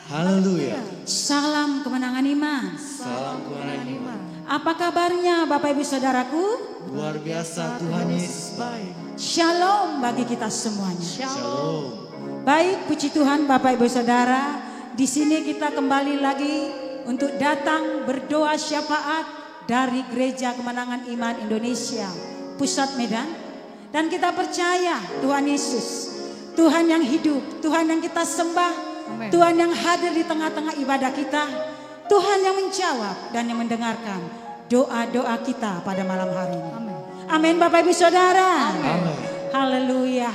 Haleluya. Salam kemenangan iman. Salam kemenangan iman. Apa kabarnya Bapak Ibu Saudaraku? Luar biasa, Tuhan Yesus baik. Shalom bagi kita semuanya. Shalom. Baik, puji Tuhan Bapak Ibu Saudara, di sini kita kembali lagi untuk datang berdoa syafaat dari Gereja Kemenangan Iman Indonesia, Pusat Medan. Dan kita percaya Tuhan Yesus, Tuhan yang hidup, Tuhan yang kita sembah, Amen. Tuhan yang hadir di tengah-tengah ibadah kita, Tuhan yang menjawab dan yang mendengarkan doa-doa kita pada malam hari ini. Amin. Amin Bapak Ibu Saudara. Amin. Haleluya.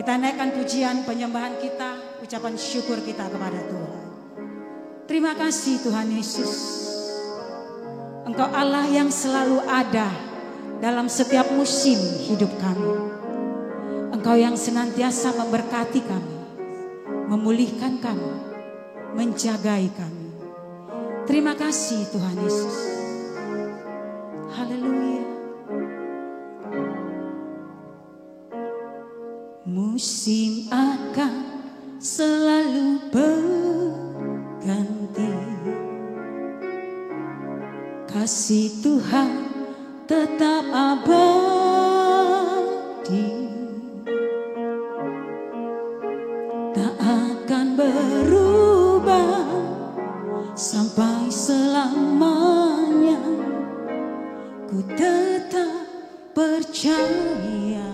Kita naikkan pujian penyembahan kita, ucapan syukur kita kepada Tuhan. Terima kasih Tuhan Yesus. Engkau Allah yang selalu ada dalam setiap musim hidup kami. Engkau yang senantiasa memberkati kami, memulihkan kami, menjagai kami. Terima kasih Tuhan Yesus. Haleluya. Musim akan selalu berganti, kasih Tuhan tetap abadi, tak akan berubah sampai selamanya. Ku tetap percaya,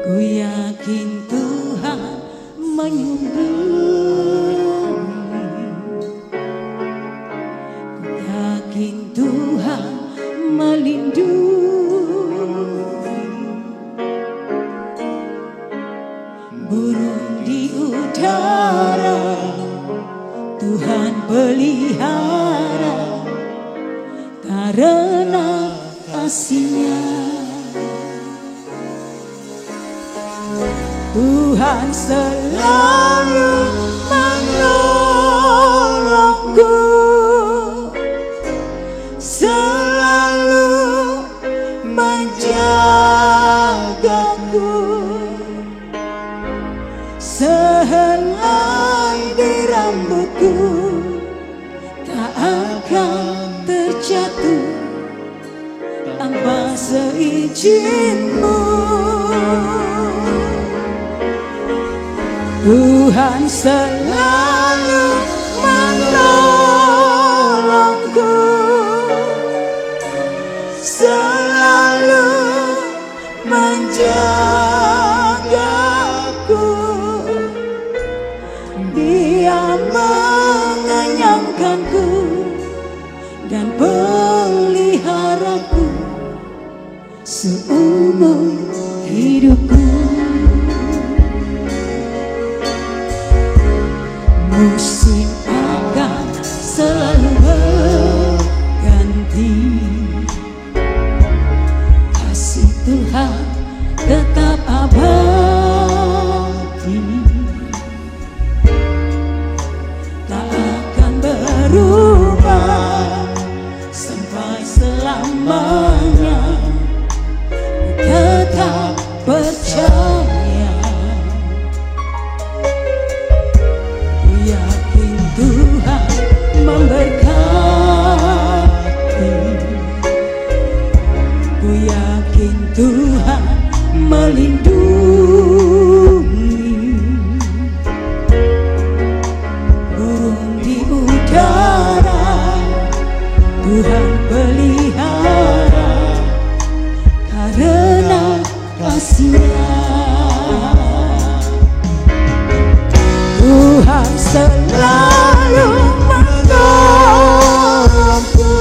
ku yakin Tuhan menyembuhi, ku yakin Tuhan melindungi. Burung di udara Tuhan pelihara karena kasih-Nya. Tuhan selalu menolongku, selalu menjagaku, sehelai di rambutku tak akan terjatuh tanpa seizin-Mu. Tuhan selalu menolongku, selalu menjagaku. Dia mengenyangkanku dan peliharaku seumur hidupku. Musim akan selalu berganti, kasih Tuhan tetap abadi, tak akan berubah sampai selamanya. Tetap percaya, ku yakin Tuhan memberkati, ku yakin Tuhan melindungi. Burung di udara Tuhan pelihara karena kasih-Nya. Tuhan selalu menolongku,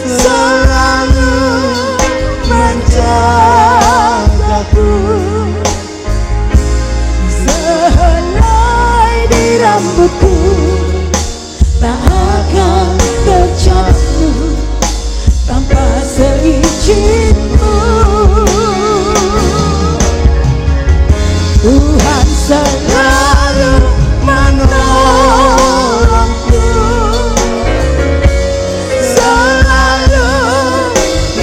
selalu menjagaku, sehelai di rambutku tak akan terjatuh tanpa seizin-Mu. Tuhan selalu menolongku, selalu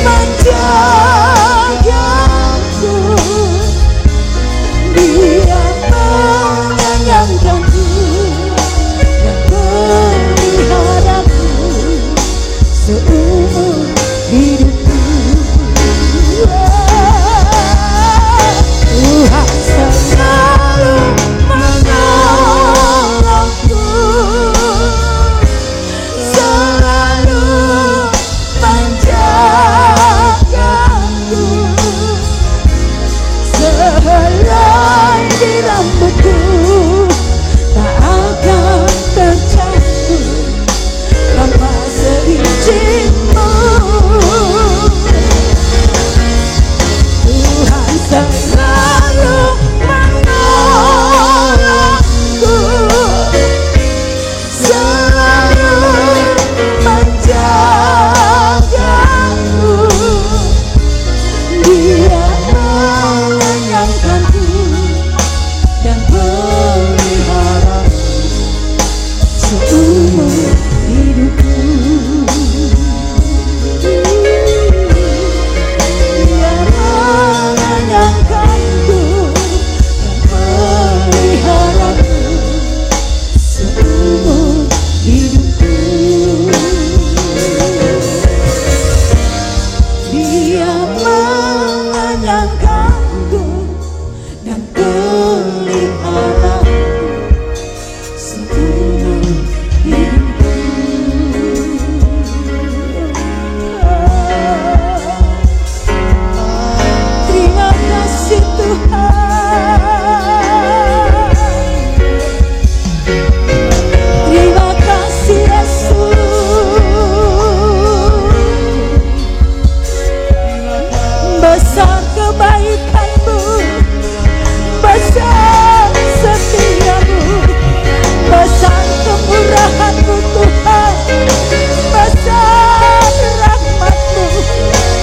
menjagaku. Dia mengenyangkanku dan peliharaku seumur hidupku. Terima kasih Tuhan. Terima kasih Yesus. Besar kebaikan-Mu, besar setiamu, besar kemurahan-Mu Tuhan, besar rahmat-Mu.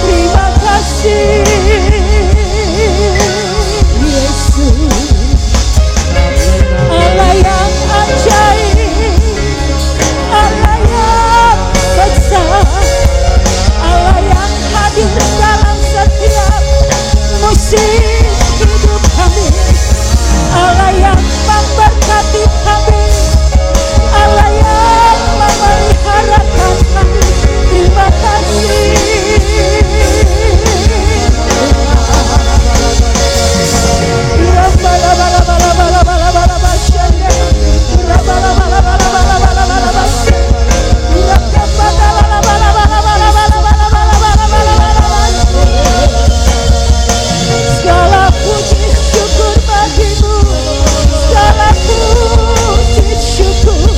Terima kasih Yesus. Allah yang ajaib, Allah yang besar, Allah yang hadir dalam setiap musim hidup kami, Allah yang memberkati kami, Allah yang memeliharakan kami. Terima kasih. Segala puji syukur bagimu, segala puji syukur,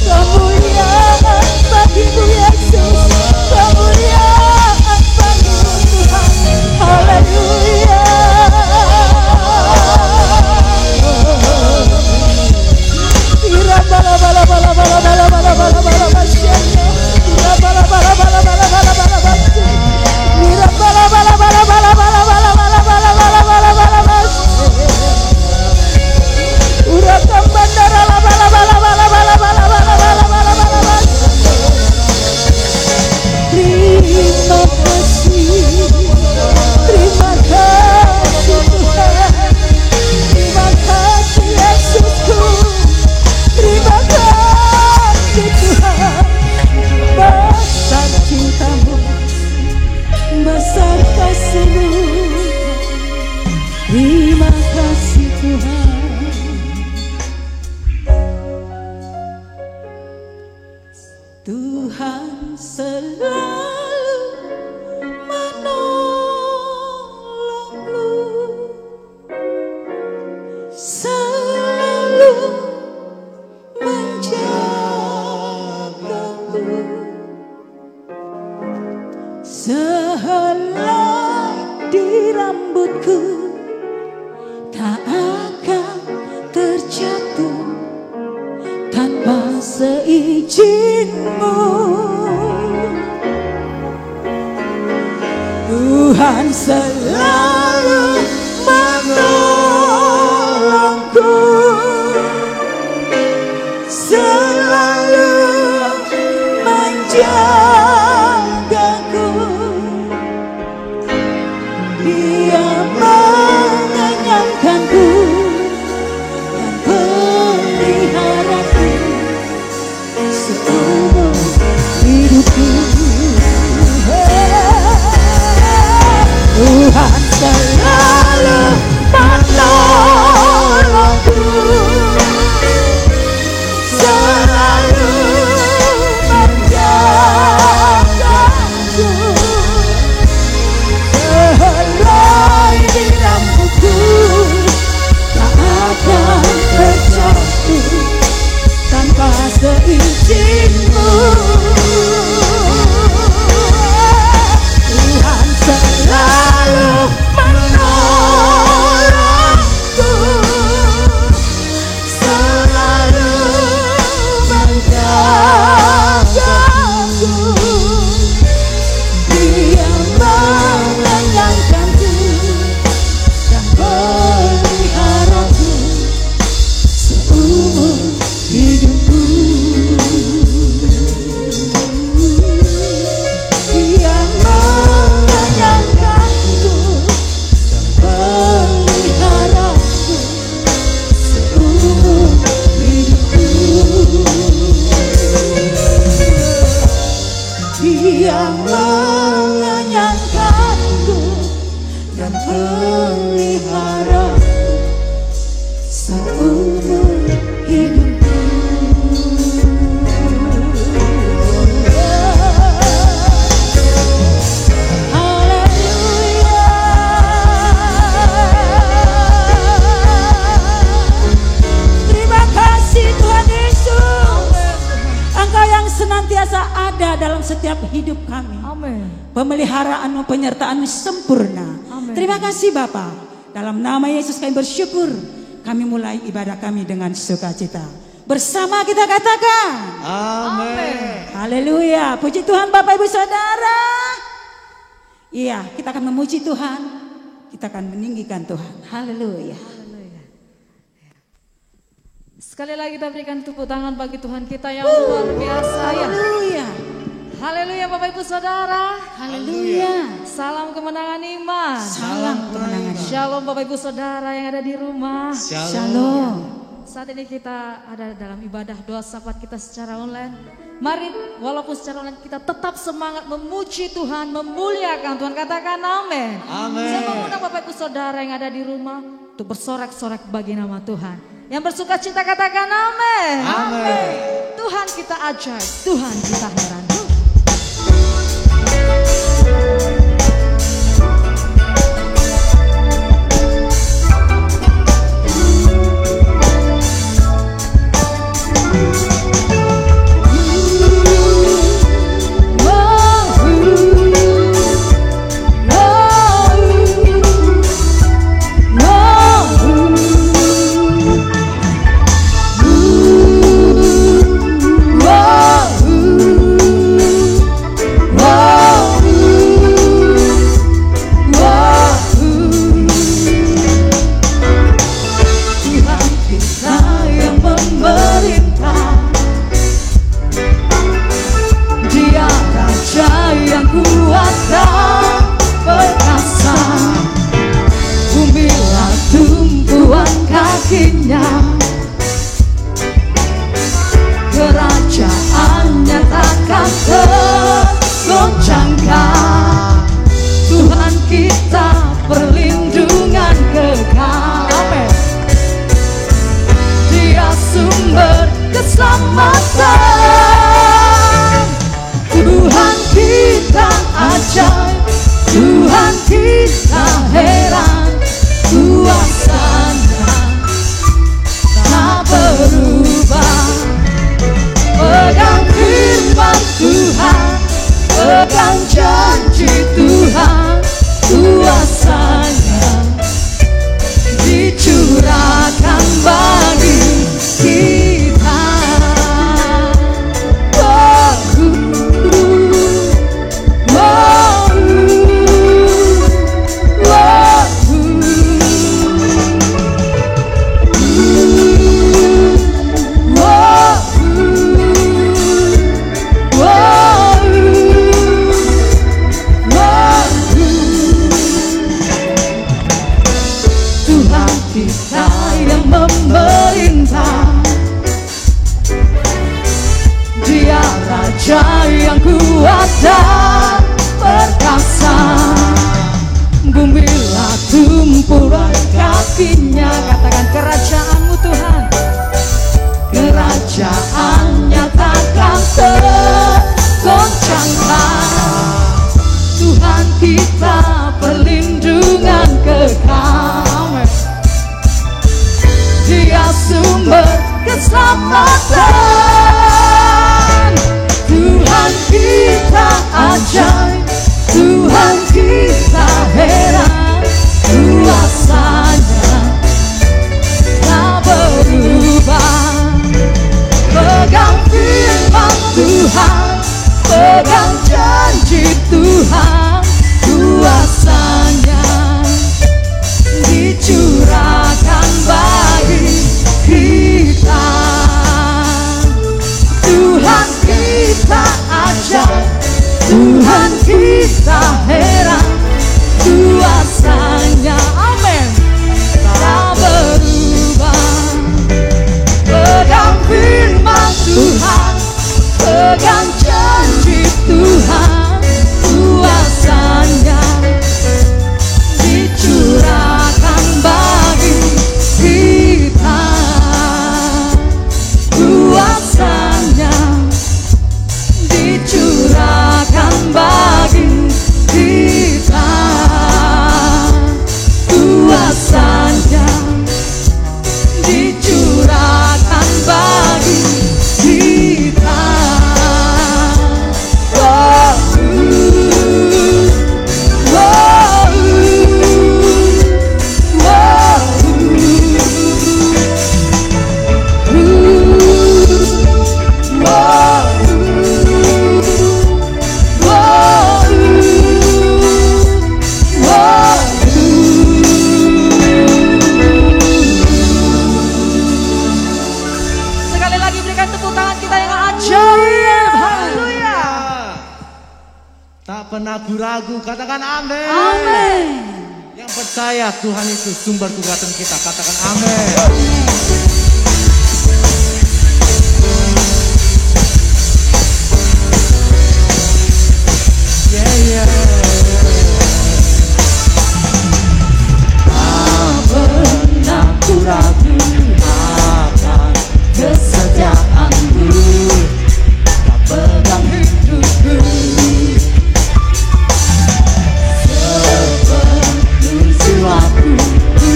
kemuliaan bagimu Yesus, kemuliaan bagimu Tuhan. Haleluya. Terima kasih Tuhan. Terima kasih Yesusku. Terima kasih Tuhan. Besar cinta-Mu, besar kasih-Mu. Terima kasih Tuhan. Tuhan selalu menolongku, selalu menjagaku, sehelai di rambutku tak akan terjatuh tanpa seizin-Mu. Tuhan selalu menolongku, selalu menjagaku. Dia mengenyangkanku dan peliharaku seumur hidupku. Tuhan selalu kekuatan-Mu, penyertaan-Mu sempurna. Amin. Terima kasih Bapa. Dalam nama Yesus kami bersyukur. Kami mulai ibadah kami dengan sukacita. Bersama kita katakan. Amin. Haleluya. Puji Tuhan Bapak Ibu Saudara. Iya, kita akan memuji Tuhan. Kita akan meninggikan Tuhan. Haleluya. Sekali lagi kita berikan tepuk tangan bagi Tuhan kita yang luar biasa ya. Haleluya. Haleluya Bapak Ibu Saudara. Haleluya. Salam kemenangan iman. Salam kemenangan. Shalom Bapak Ibu Saudara yang ada di rumah. Shalom. Saat ini kita ada dalam ibadah doa syafaat kita secara online. Mari walaupun secara online kita tetap semangat memuji Tuhan, memuliakan Tuhan. Katakan amin. Amin. Saya mengundang Bapak Ibu Saudara yang ada di rumah untuk bersorak-sorak bagi nama Tuhan. Yang bersuka cita katakan amin. Amin. Tuhan kita ajaib, Tuhan kita heran. Kerajaannya takkan tergoncangkan. Tuhan kita perlindungan kekal. Dia sumber keselamatan. Tuhan kita ajaib, Tuhan kita heran. Kuasanya tak berubah. Pegang firman Tuhan, pegang janji Tuhan. Kuasanya dicurahkan bagi kita. Kita yang memerintah, Dia Raja yang kuat dan perkasa. Bumilah tumpuan kakinya. Katakan kerajaanmu Tuhan. Kerajaannya takkan tergoncangkan. Tuhan kita perlindungan kekal. Dia sumber keselamatan. Tuhan kita ajaib, Tuhan kita heran. Kuasanya tak berubah. Pegang firman Tuhan, pegang janji Tuhan. Kuasanya dicurahkan bagi kita. Tuhan kita ajaib, Tuhan kita heran. ragu-ragu, katakan amin. Amin. Yang percaya Tuhan itu sumber kekuatan kita, katakan amin. Yeah, yeah. Tak pernah ku ragu akan kesetiaanmu, tak pegang hidupku sepenuh jiwaku. Ku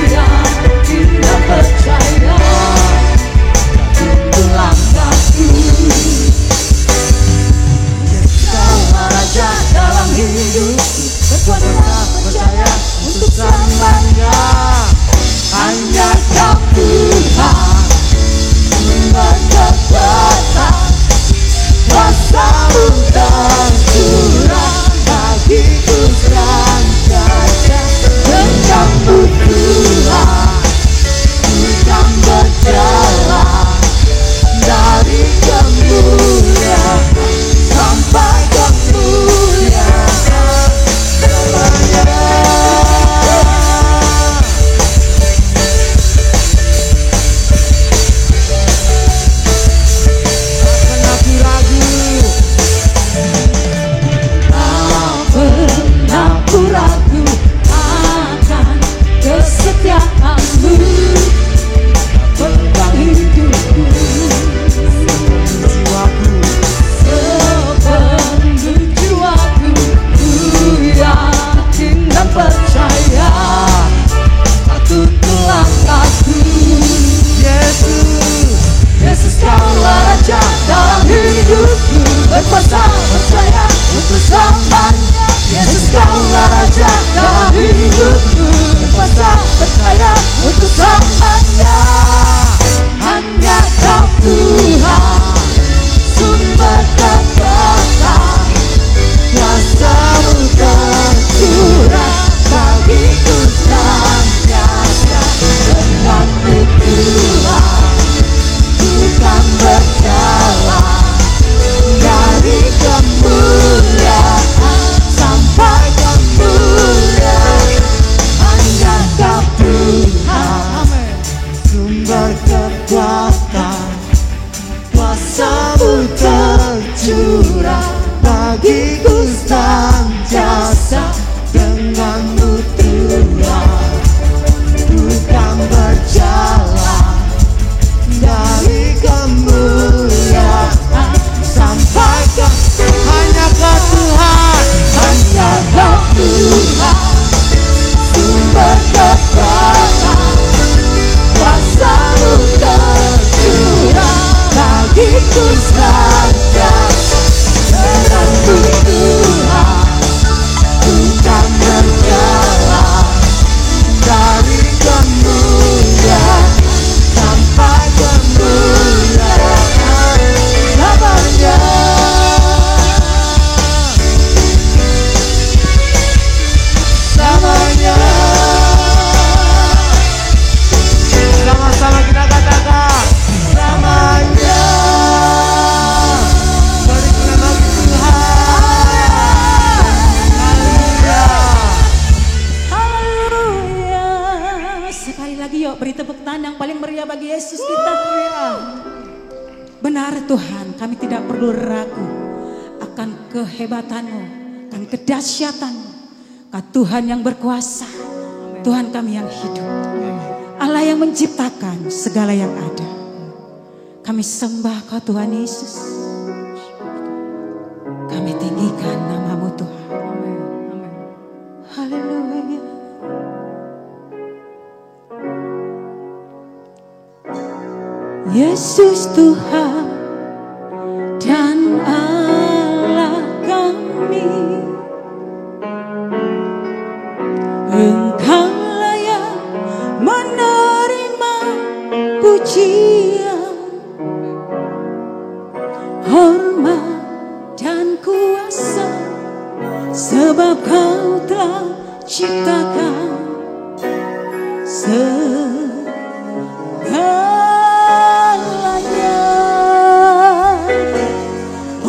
yakin dan percaya, tuntun langkahku. Kaulah raja dalam hidupku, berkuasa percaya untuk selamanya. Hanya Kau Tuhan, sumber kekuatan, kuasa-Mu tercurah bagiku selanjutnya. Denganmu Tuhan, ku kan berjalan dari kemuliaan sampai kemuliaan selamanya. Tak pernah ku ragu akan kesetiaanmu, pegang hidupku sepenuh jiwaku. Ku yakin dan percaya, tuntun langkahku. Yesus, Kaulah Raja dalam hidupku, berkuasa percaya untuk selamanya. Yesus, Kaulah Raja dalam hidupku, berkuasa percaya untuk selamanya. Hanya Kau Tuhan, sumber kekuatan, kuasa-Mu tercurah bagiku senantiasa. Denganmu Tuhan, ku kan berjalan dari kemuliaan sampai kemuliaan. Hanya Kau Tuhan, sumber kekuatan, kuasa-Mu tercurah bagiku senantiasa. Denganmu Tuhan, ku kan berjalan dari kemuliaan sampai ke. Hanya Kau Tuhan, Hanya Kau Tuhan, sumber kekuatan, kuasa-Mu tercurah bagiku senantiasa. Denganmu Tuhan, ku kan berjalan dari kemuliaan sampai kemuliaan selamanya. Selamanya. sama-sama kita katakan Selamanya. berikan bagi Tuhan. Haleluya. Haleluya. Sekali lagi yuk beri tepuk tangan yang paling meriah bagi Yesus kita. Benar Tuhan, kami tidak perlu ragu akan kehebatanmu, akan kedahsyatan-Mu. Kau Tuhan yang berkuasa, Tuhan kami yang hidup, Allah yang menciptakan segala yang ada. Kami sembah Kau Tuhan Yesus. Kami tinggikan nama-Mu Tuhan. Haleluya. Yesus Tuhan dan Allah kami, Engkau layak menerima pujian, hormat dan kuasa, sebab Kau telah ciptakan segalanya.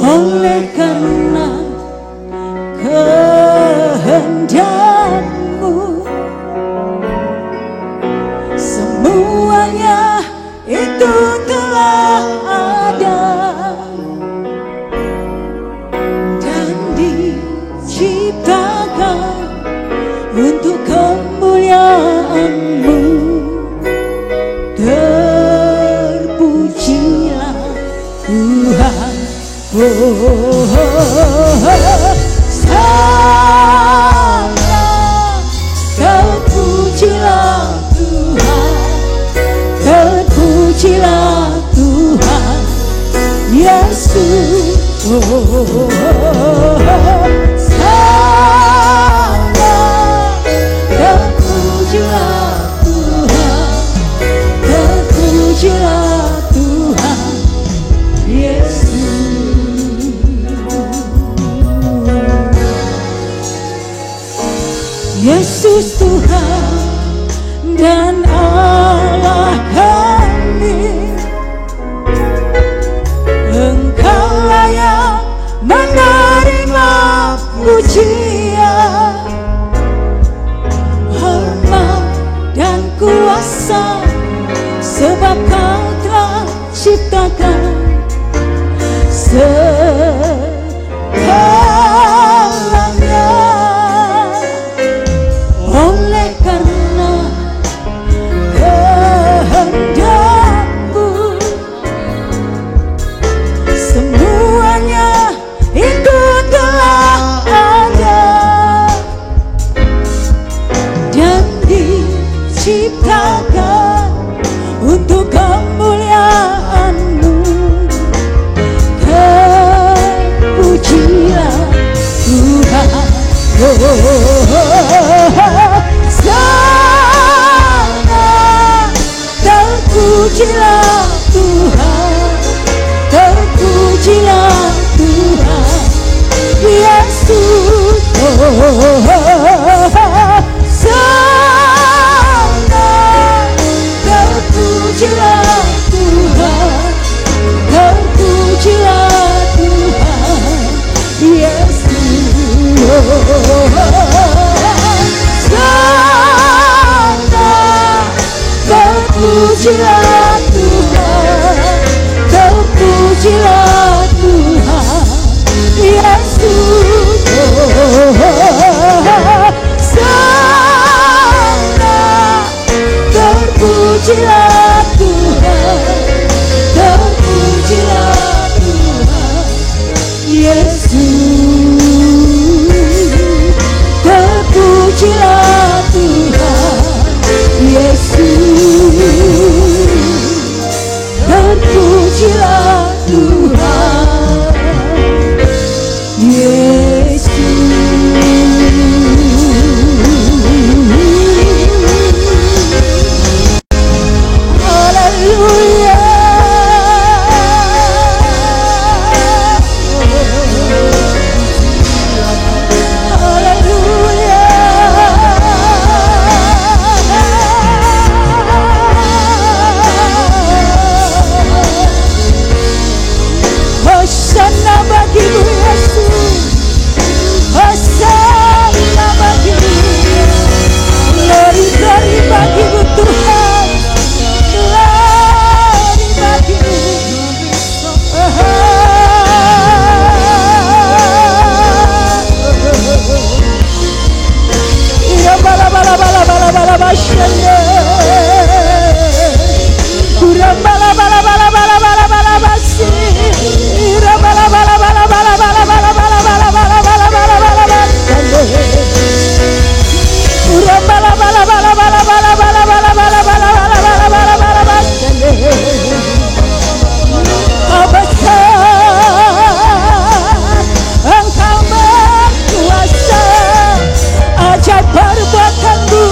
Oleh karena Sayang, terpujilah Tuhan, terpujilah Tuhan Yesus. Sayang, terpujilah Tuhan, terpujilah Tuhan Yesus. Yesus Tuhan dan Allah kami, Engkau layak menerima pujian, hormat dan kuasa, sebab Kau telah ciptakan segalanya. Oleh karena kehendak-Mu, semuanya itu telah ada dan diciptakan untuk kemuliaan-Mu. Terpujilah Tuhan, sangat terpujilah Tuhan, terpujilah Tuhan Yesus. Sangat terpujilah Tuhan, terpujilah Tuhan Yesus. Sangat terpujilah Tuhan, terpujilah Tuhan Yesus. Sangat terpujilah Tuhan, terpujilah Tuhan Yesus. Terpujilah Tuhan Yesus, terpujilah Tuhan Yesus. Haleluya. Hosana bagimu Yesus, hosana bagimu, glory bagimu Tuhan, glory bagimu. Ya bala bala bala bala bala bashanda, kurang bala bala bala bala bala bala basi. Engkau berkuasa, ajaib perbuatan-Mu.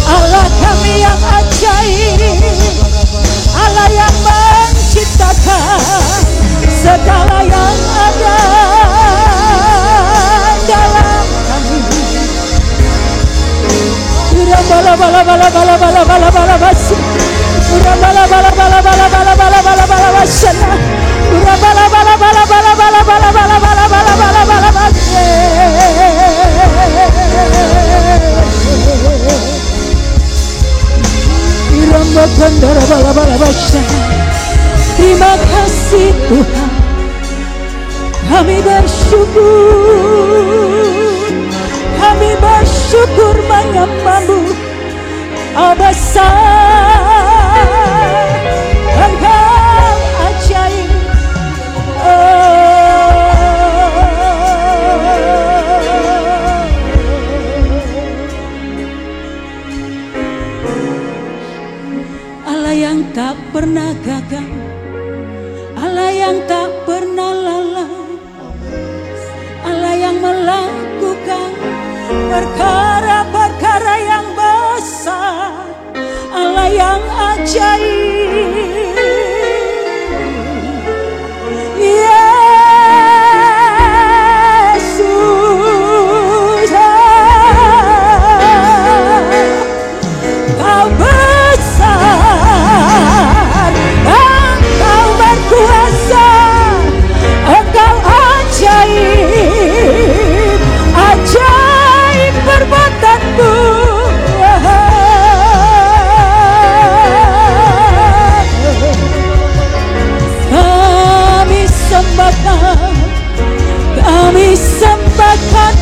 Allah kami yang ajaib, Allah yang menciptakan segala yang ada dalam kami. Bala bala bala bala bala bala bala basi, bala bala bala bala bala bala bala bala basana, bala bala bala bala bala bala bala bala bala bala bala basi. Iramba kandara bala bala basana. Terima kasih Tuhan, kami bersyukur, kami bersyukur menyembah-Mu. Abasa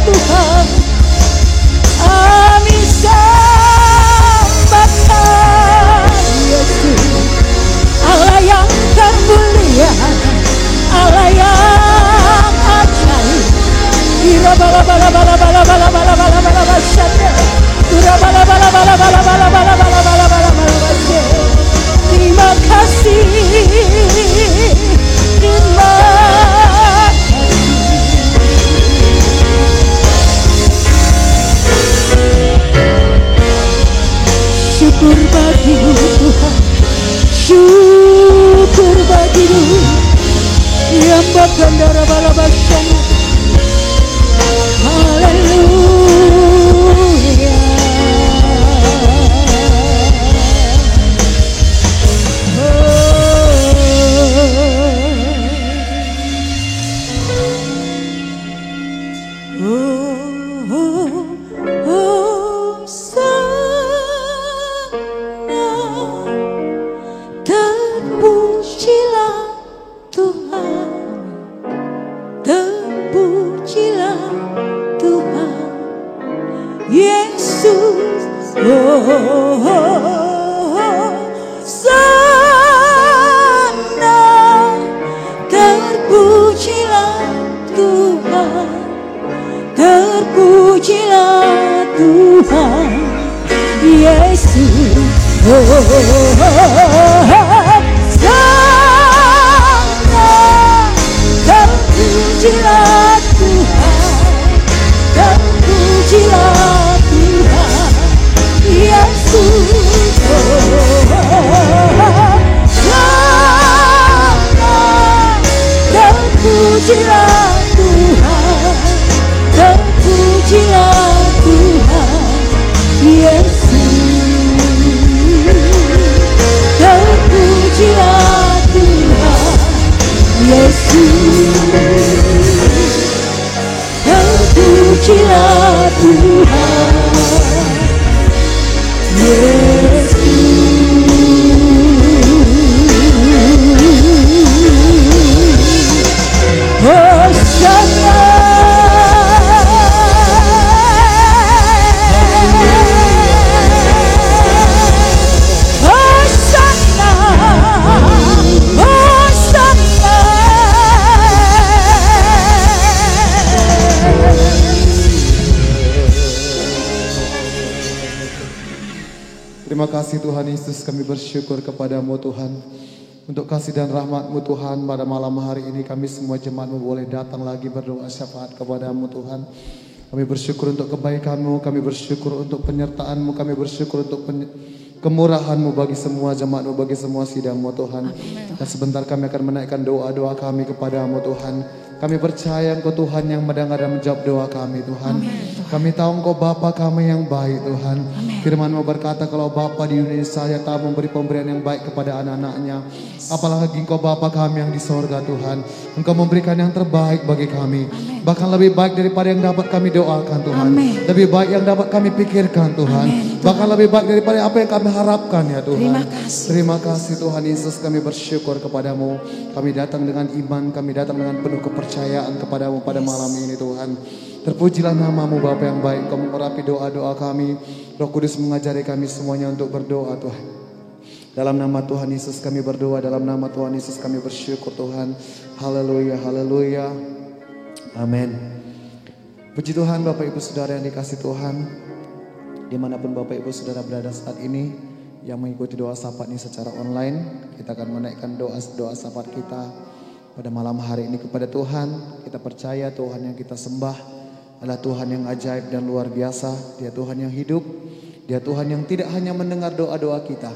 Tuhan. Kami sembahkan Yesus, Allah yang kemuliaan, Allah yang ajaib. Ira bala bala bala bala bala bala bala bala basanda. Ira bala bala bala bala bala bala bala bala bala bala basanda. Terima kasih, terima kasih. Syukur bagimu Tuhan, syukur bagimu yang bahkan darah bala basanda. Haleluya. Terpujilah Tuhan, terpujilah Tuhan Yesus. Sana terpujilah Tuhan, terpujilah Tuhan Yesus. Terpujilah Tuhan, terpujilah Tuhan Yesus. Terpujilah Tuhan, terpujilah Tuhan Yesus. Terpujilah Tuhan Yesus. Terpujilah Tuhan Yesus. Hosana. Terima kasih Tuhan Yesus, kami bersyukur kepadamu Tuhan. Untuk kasih dan rahmat-Mu Tuhan, pada malam hari ini kami semua jemaat-Mu boleh datang lagi berdoa syafaat kepadamu Tuhan. Kami bersyukur untuk kebaikan-Mu, kami bersyukur untuk penyertaan-Mu, kami bersyukur untuk kemurahan-Mu bagi semua jemaat-Mu, bagi semua sidang-Mu Tuhan. Dan sebentar kami akan menaikkan doa-doa kami kepadamu Tuhan. Kami percaya Engkau Tuhan yang mendengar dan menjawab doa kami Tuhan. Kami tahu Engkau Bapa kami yang baik Tuhan. Firman-Mu berkata kalau Bapa di dunia saya tahu memberi pemberian yang baik kepada anak-anaknya. Apalagi Engkau Bapa kami yang di sorga Tuhan. Engkau memberikan yang terbaik bagi kami. Bahkan lebih baik daripada yang dapat kami doakan Tuhan. Lebih baik yang dapat kami pikirkan Tuhan. Bahkan lebih baik daripada apa yang kami harapkan ya Tuhan. Terima kasih Tuhan Yesus, kami bersyukur kepadamu. Kami datang dengan iman, kami datang dengan penuh kepercayaan kepadamu pada malam ini Tuhan. Terpujilah namamu Bapa yang baik, Engkau mengurapi doa-doa kami. Roh Kudus mengajari kami semuanya untuk berdoa Tuhan. Dalam nama Tuhan Yesus kami berdoa, dalam nama Tuhan Yesus kami bersyukur Tuhan. Haleluya, haleluya. Amin. Puji Tuhan Bapak Ibu Saudara yang dikasih Tuhan. Dimanapun Bapak Ibu Saudara berada saat ini, yang mengikuti doa syafaat ini secara online, kita akan menaikkan doa syafaat kita pada malam hari ini kepada Tuhan. Kita percaya Tuhan yang kita sembah adalah Tuhan yang ajaib dan luar biasa. Dia Tuhan yang hidup, Dia Tuhan yang tidak hanya mendengar doa-doa kita,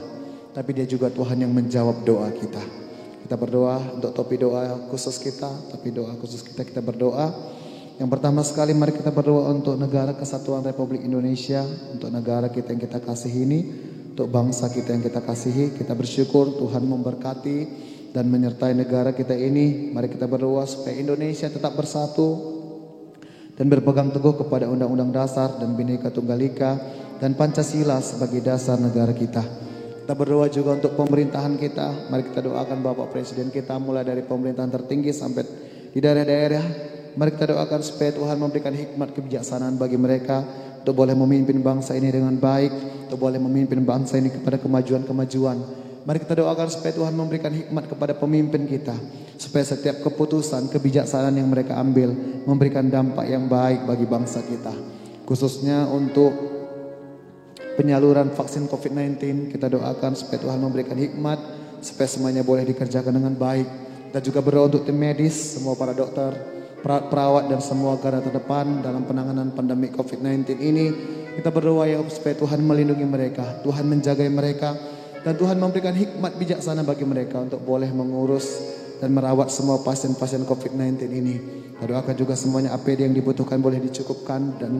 tapi Dia juga Tuhan yang menjawab doa kita. Kita berdoa untuk topik doa khusus kita, tapi doa khusus kita berdoa. Yang pertama sekali mari kita berdoa untuk negara kesatuan Republik Indonesia, untuk negara kita yang kita kasihi ini, untuk bangsa kita yang kita kasihi. Kita bersyukur Tuhan memberkati dan menyertai negara kita ini. Mari kita berdoa supaya Indonesia tetap bersatu dan berpegang teguh kepada Undang-Undang Dasar dan Bhinneka Tunggal Ika dan Pancasila sebagai dasar negara kita. Kita berdoa juga untuk pemerintahan kita. Mari kita doakan Bapak Presiden kita mulai dari pemerintahan tertinggi sampai di daerah-daerah Mari kita doakan supaya Tuhan memberikan hikmat kebijaksanaan bagi mereka untuk boleh memimpin bangsa ini dengan baik, untuk boleh memimpin bangsa ini kepada kemajuan-kemajuan. Mari kita doakan supaya Tuhan memberikan hikmat kepada pemimpin kita, supaya setiap keputusan, kebijaksanaan yang mereka ambil memberikan dampak yang baik bagi bangsa kita. Khususnya untuk penyaluran vaksin COVID-19, kita doakan supaya Tuhan memberikan hikmat, supaya semuanya boleh dikerjakan dengan baik. Kita juga berdoa untuk tim medis, semua para dokter, perawat dan semua garda terdepan dalam penanganan pandemi COVID-19 ini. Kita berdoa ya supaya Tuhan melindungi mereka, Tuhan menjaga mereka, dan Tuhan memberikan hikmat bijaksana bagi mereka untuk boleh mengurus dan merawat semua pasien-pasien COVID-19 ini. Kita doakan juga semuanya APD yang dibutuhkan boleh dicukupkan dan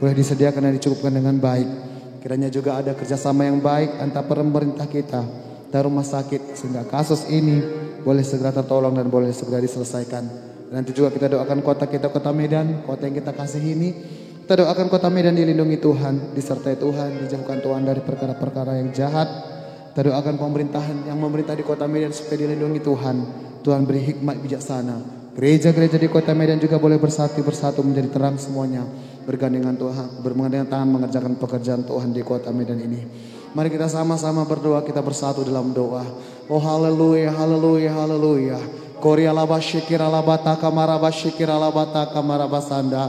boleh disediakan dan dicukupkan dengan baik. Kiranya juga ada kerjasama yang baik antara pemerintah kita dan rumah sakit sehingga kasus ini boleh segera tertolong dan boleh segera diselesaikan. Nanti juga kita doakan kota kita, kota Medan, kota yang kita kasihi ini. Kita doakan kota Medan dilindungi Tuhan, disertai Tuhan, dijauhkan Tuhan dari perkara-perkara yang jahat. Kita doakan pemerintahan yang memerintah di kota Medan supaya dilindungi Tuhan. Tuhan beri hikmat bijaksana. Gereja-gereja di kota Medan juga boleh bersatu menjadi terang semuanya. Bergandengan Tuhan, bergandengan tangan mengerjakan pekerjaan Tuhan di kota Medan ini. Mari kita sama-sama berdoa, kita bersatu dalam doa. Oh haleluya, haleluya, haleluya. Korea laba shikira laba taka maraba shikira laba taka maraba sanda.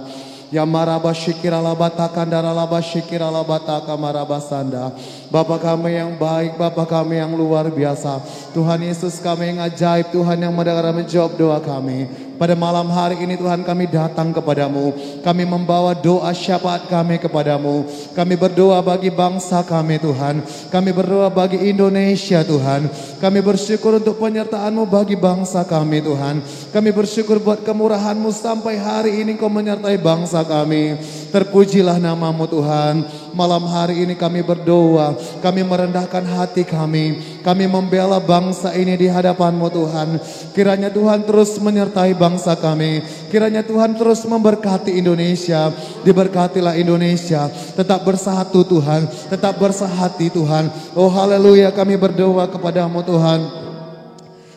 Ya maraba shikira laba taka ndara laba shikira laba taka maraba sanda. Bapa kami yang baik, Bapa kami yang luar biasa. Tuhan Yesus kami yang ajaib, Tuhan yang mendengar dan menjawab doa kami. Pada malam hari ini Tuhan kami datang kepadamu. Kami membawa doa syafaat kami kepadamu. Kami berdoa bagi bangsa kami Tuhan. Kami berdoa bagi Indonesia Tuhan. Kami bersyukur untuk penyertaan-Mu bagi bangsa kami Tuhan. Kami bersyukur buat kemurahan-Mu sampai hari ini Kau menyertai bangsa kami. Terpujilah nama-Mu Tuhan. Malam hari ini kami berdoa. Kami merendahkan hati kami. Kami membela bangsa ini di hadapan-Mu Tuhan. Kiranya Tuhan terus menyertai bangsa kami. Kiranya Tuhan terus memberkati Indonesia. Diberkatilah Indonesia. Tetap bersatu Tuhan. Tetap bersahati Tuhan. Oh haleluya, kami berdoa kepadamu Tuhan.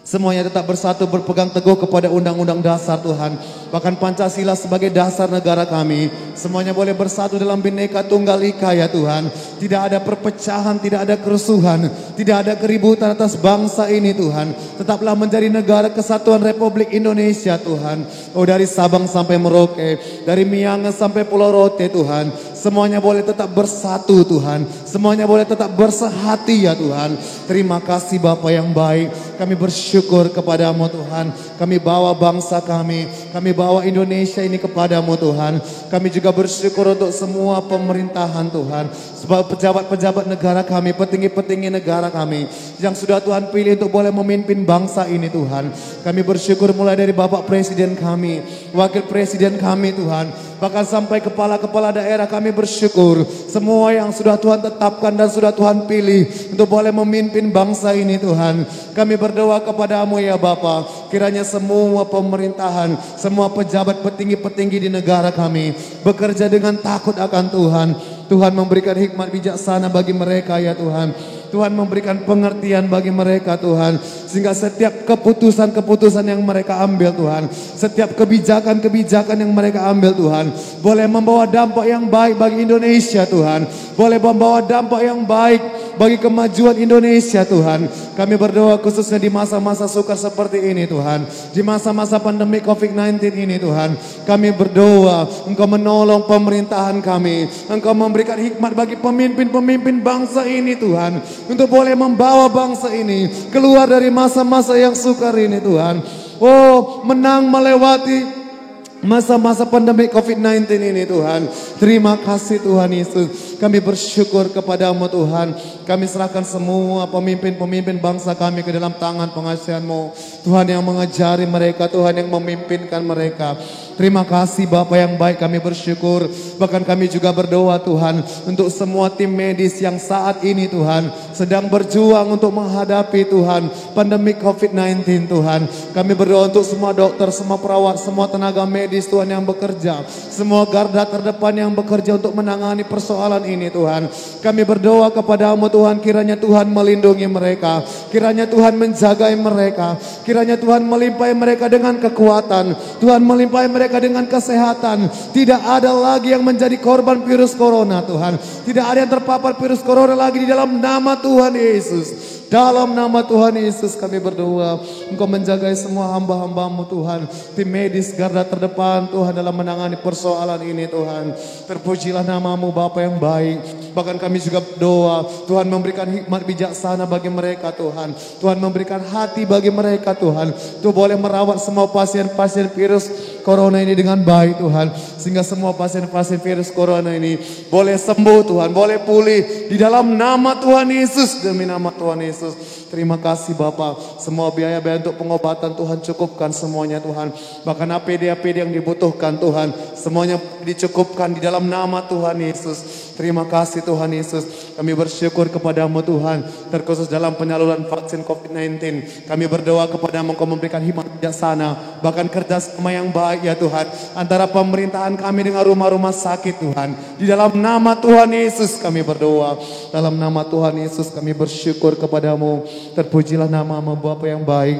Semuanya tetap bersatu berpegang teguh kepada undang-undang dasar Tuhan. Bahkan Pancasila sebagai dasar negara kami. Semuanya boleh bersatu dalam Bhinneka Tunggal Ika ya Tuhan. Tidak ada perpecahan, tidak ada kerusuhan, tidak ada keributan atas bangsa ini Tuhan. Tetaplah menjadi negara kesatuan Republik Indonesia Tuhan. Oh dari Sabang sampai Merauke, dari Miangas sampai Pulau Rote Tuhan. Semuanya boleh tetap bersatu Tuhan. Semuanya boleh tetap bersehati ya Tuhan. Terima kasih Bapa yang baik. Kami bersyukur kepadamu Tuhan. Kami bawa bangsa kami. Kami bawa Indonesia ini kepadamu Tuhan. Kami juga bersyukur untuk semua pemerintahan Tuhan. Sebab pejabat-pejabat negara kami, petinggi-petinggi negara kami. Yang sudah Tuhan pilih untuk boleh memimpin bangsa ini Tuhan. Kami bersyukur mulai dari Bapak Presiden kami, Wakil Presiden kami Tuhan. Bahkan sampai kepala-kepala daerah kami bersyukur. Semua yang sudah Tuhan tetapkan dan sudah Tuhan pilih untuk boleh memimpin bangsa ini Tuhan. Kami berdoa kepadamu ya Bapa. Kiranya semua pemerintahan, semua pejabat petinggi-petinggi di negara kami bekerja dengan takut akan Tuhan. Tuhan memberikan hikmat bijaksana bagi mereka ya Tuhan. Tuhan memberikan pengertian bagi mereka Tuhan. Sehingga setiap keputusan-keputusan yang mereka ambil Tuhan. Setiap kebijakan-kebijakan yang mereka ambil Tuhan. Boleh membawa dampak yang baik bagi Indonesia Tuhan. Boleh membawa dampak yang baik bagi kemajuan Indonesia Tuhan. Kami berdoa khususnya di masa-masa sukar seperti ini Tuhan. Di masa-masa pandemi COVID-19 ini Tuhan. Kami berdoa Engkau menolong pemerintahan kami. Engkau memberikan hikmat bagi pemimpin-pemimpin bangsa ini Tuhan. Untuk boleh membawa bangsa ini keluar dari masa-masa yang sukar ini Tuhan. Oh menang melewati masa-masa pandemi COVID-19 ini Tuhan. Terima kasih Tuhan Yesus. Kami bersyukur kepadamu Tuhan. Kami serahkan semua pemimpin-pemimpin bangsa kami ke dalam tangan pengasihan-Mu. Tuhan yang mengajari mereka, Tuhan yang memimpinkan mereka. Terima kasih Bapa yang baik, kami bersyukur. Bahkan kami juga berdoa Tuhan untuk semua tim medis yang saat ini Tuhan sedang berjuang untuk menghadapi Tuhan pandemi COVID-19 Tuhan. Kami berdoa untuk semua dokter, semua perawat, semua tenaga medis Tuhan yang bekerja. Semua garda terdepan yang bekerja untuk menangani persoalan korban ini Tuhan. Kami berdoa kepadamu Tuhan, kiranya Tuhan melindungi mereka, kiranya Tuhan menjagai mereka, kiranya Tuhan melimpahi mereka dengan kekuatan, Tuhan melimpahi mereka dengan kesehatan. Tidak ada lagi yang menjadi korban virus corona Tuhan, tidak ada yang terpapar virus corona lagi di dalam nama Tuhan Yesus. Dalam nama Tuhan Yesus kami berdoa, Engkau menjagai semua hamba-hambamu Tuhan, tim medis garda terdepan Tuhan dalam menangani persoalan ini Tuhan. Terpujilah namamu Bapa yang baik. Bahkan kami juga berdoa, Tuhan memberikan hikmat bijaksana bagi mereka Tuhan. Tuhan memberikan hati bagi mereka Tuhan, Tuhan boleh merawat semua pasien-pasien virus corona ini dengan baik Tuhan. Sehingga semua pasien-pasien virus corona ini boleh sembuh Tuhan, boleh pulih di dalam nama Tuhan Yesus, demi nama Tuhan Yesus. Terima kasih Bapa, semua biaya-biaya untuk pengobatan Tuhan cukupkan semuanya Tuhan. Bahkan APD-APD yang dibutuhkan Tuhan, semuanya dicukupkan di dalam nama Tuhan Yesus. Terima kasih Tuhan Yesus. Kami bersyukur kepadamu Tuhan, terkhusus dalam penyaluran vaksin COVID-19. Kami berdoa kepadamu, Engkau memberikan hikmat bijaksana, bahkan kerjasama yang baik ya Tuhan, antara pemerintahan kami dengan rumah-rumah sakit Tuhan. Di dalam nama Tuhan Yesus kami berdoa. Dalam nama Tuhan Yesus kami bersyukur kepadamu. Terpujilah namamu Bapa yang baik.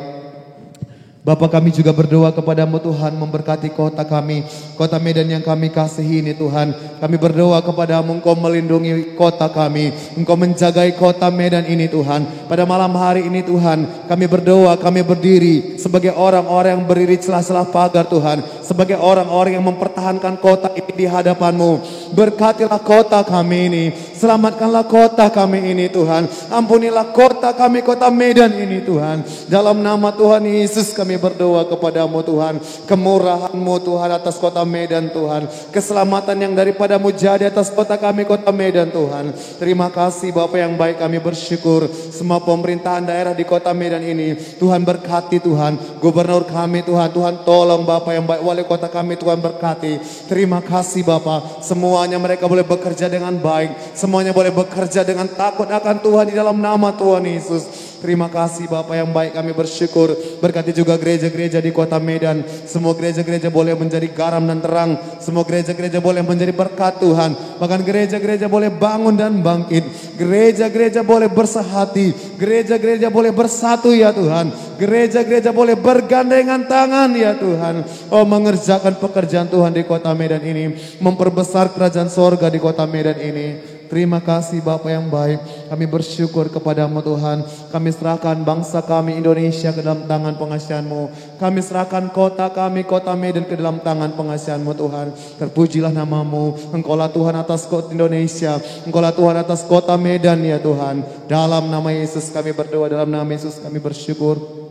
Bapa, kami juga berdoa kepadamu Tuhan, memberkati kota kami, kota Medan yang kami kasihi ini Tuhan. Kami berdoa kepadamu, Engkau melindungi kota kami, Engkau menjagai kota Medan ini Tuhan. Pada malam hari ini Tuhan, kami berdoa, kami berdiri sebagai orang-orang yang berdiri celah-celah pagar Tuhan, sebagai orang-orang yang mempertahankan kota ini di hadapan-Mu. Berkatilah kota kami ini, selamatkanlah kota kami ini Tuhan. Ampunilah kota kami, kota Medan ini Tuhan. Dalam nama Tuhan Yesus kami berdoa kepadamu Tuhan, kemurahan-Mu Tuhan atas kota Medan Tuhan, keselamatan yang daripada-Mu jadi atas kota kami, kota Medan Tuhan. Terima kasih Bapa yang baik, kami bersyukur semua pemerintahan daerah di kota Medan ini Tuhan berkati Tuhan, gubernur kami Tuhan, Tuhan tolong Bapa yang baik, wali kota kami Tuhan berkati. Terima kasih Bapa, semuanya mereka boleh bekerja dengan baik, semuanya boleh bekerja dengan takut akan Tuhan di dalam nama Tuhan Yesus. Terima kasih Bapa yang baik, kami bersyukur. Berkati juga gereja-gereja di kota Medan. Semua gereja-gereja boleh menjadi garam dan terang. Semua gereja-gereja boleh menjadi berkat Tuhan. Bahkan gereja-gereja boleh bangun dan bangkit. Gereja-gereja boleh bersehati. Gereja-gereja boleh bersatu ya Tuhan. Gereja-gereja boleh bergandengan tangan ya Tuhan. Oh, mengerjakan pekerjaan Tuhan di kota Medan ini. Memperbesar kerajaan sorga di kota Medan ini. Terima kasih Bapa yang baik, kami bersyukur kepadamu Tuhan. Kami serahkan bangsa kami Indonesia ke dalam tangan pengasihan-Mu. Kami serahkan kota kami, kota Medan ke dalam tangan pengasihan-Mu Tuhan. Terpujilah namamu, Engkaulah Tuhan atas kota Indonesia, Engkaulah Tuhan atas kota Medan ya Tuhan. Dalam nama Yesus kami berdoa, dalam nama Yesus kami bersyukur.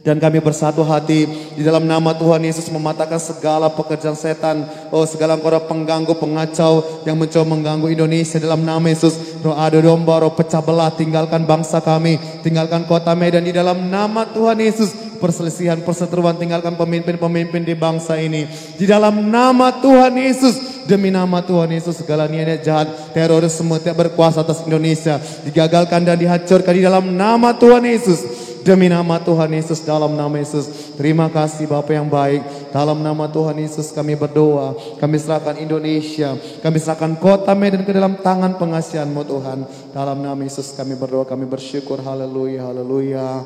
Dan kami bersatu hati di dalam nama Tuhan Yesus mematahkan segala pekerjaan setan, oh segala roh pengganggu, pengacau yang mencoba mengganggu Indonesia dalam nama Yesus. Roh adu domba, roh pecah belah, tinggalkan bangsa kami, tinggalkan kota Medan di dalam nama Tuhan Yesus. Perselisihan, perseteruan, tinggalkan pemimpin-pemimpin di bangsa ini di dalam nama Tuhan Yesus. Demi nama Tuhan Yesus, segala niat jahat, terorisme tidak berkuasa atas Indonesia digagalkan dan dihancurkan di dalam nama Tuhan Yesus. Demi nama Tuhan Yesus, dalam nama Yesus. Terima kasih Bapa yang baik. Dalam nama Tuhan Yesus kami berdoa. Kami serahkan Indonesia, kami serahkan kota Medan ke dalam tangan pengasihan-Mu Tuhan. Dalam nama Yesus kami berdoa, kami bersyukur. Haleluya, haleluya.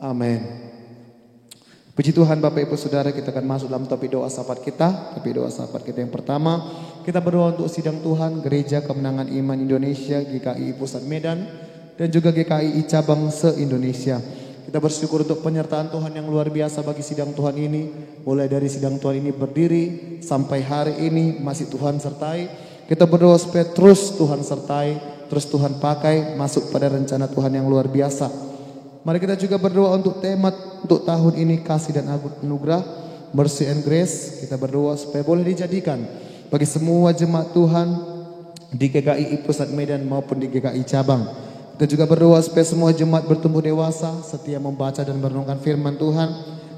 Amin. Puji Tuhan Bapak Ibu Saudara, kita akan masuk dalam topik doa syafaat kita. Topik doa syafaat kita yang pertama, kita berdoa untuk sidang Tuhan Gereja Kemenangan Iman Indonesia GKI Pusat Medan dan juga GKI cabang se-Indonesia. Kita bersyukur untuk penyertaan Tuhan yang luar biasa bagi sidang Tuhan ini. Mulai dari sidang Tuhan ini berdiri sampai hari ini masih Tuhan sertai. Kita berdoa supaya terus Tuhan sertai, terus Tuhan pakai masuk pada rencana Tuhan yang luar biasa. Mari kita juga berdoa untuk tema untuk tahun ini, kasih dan anugerah, mercy and grace. Kita berdoa supaya boleh dijadikan bagi semua jemaat Tuhan di GKI Pusat Medan maupun di GKI cabang. Kita juga berdoa supaya semua jemaat bertumbuh dewasa, setia membaca dan merenungkan firman Tuhan,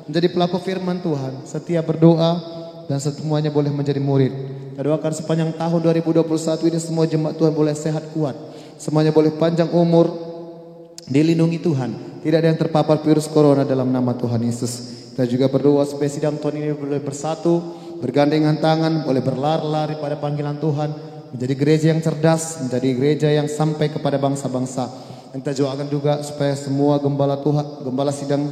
menjadi pelaku firman Tuhan, setia berdoa, dan semuanya boleh menjadi murid. Kita doakan sepanjang tahun 2021 ini semua jemaat Tuhan boleh sehat kuat, semuanya boleh panjang umur, dilindungi Tuhan, tidak ada yang terpapar virus corona dalam nama Tuhan Yesus. Kita juga berdoa supaya sidang Tuhan ini boleh bersatu, bergandengan tangan, boleh berlari-lari pada panggilan Tuhan, menjadi gereja yang cerdas, menjadi gereja yang sampai kepada bangsa-bangsa. Kita doakan juga supaya semua gembala Tuhan, gembala sidang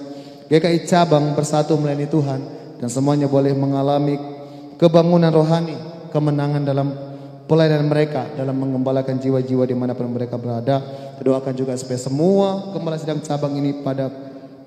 GKI cabang bersatu melayani Tuhan, dan semuanya boleh mengalami kebangunan rohani, kemenangan dalam pelayanan mereka, dalam mengembalakan jiwa-jiwa dimanapun mereka berada. Kita doakan juga supaya semua gembala sidang cabang ini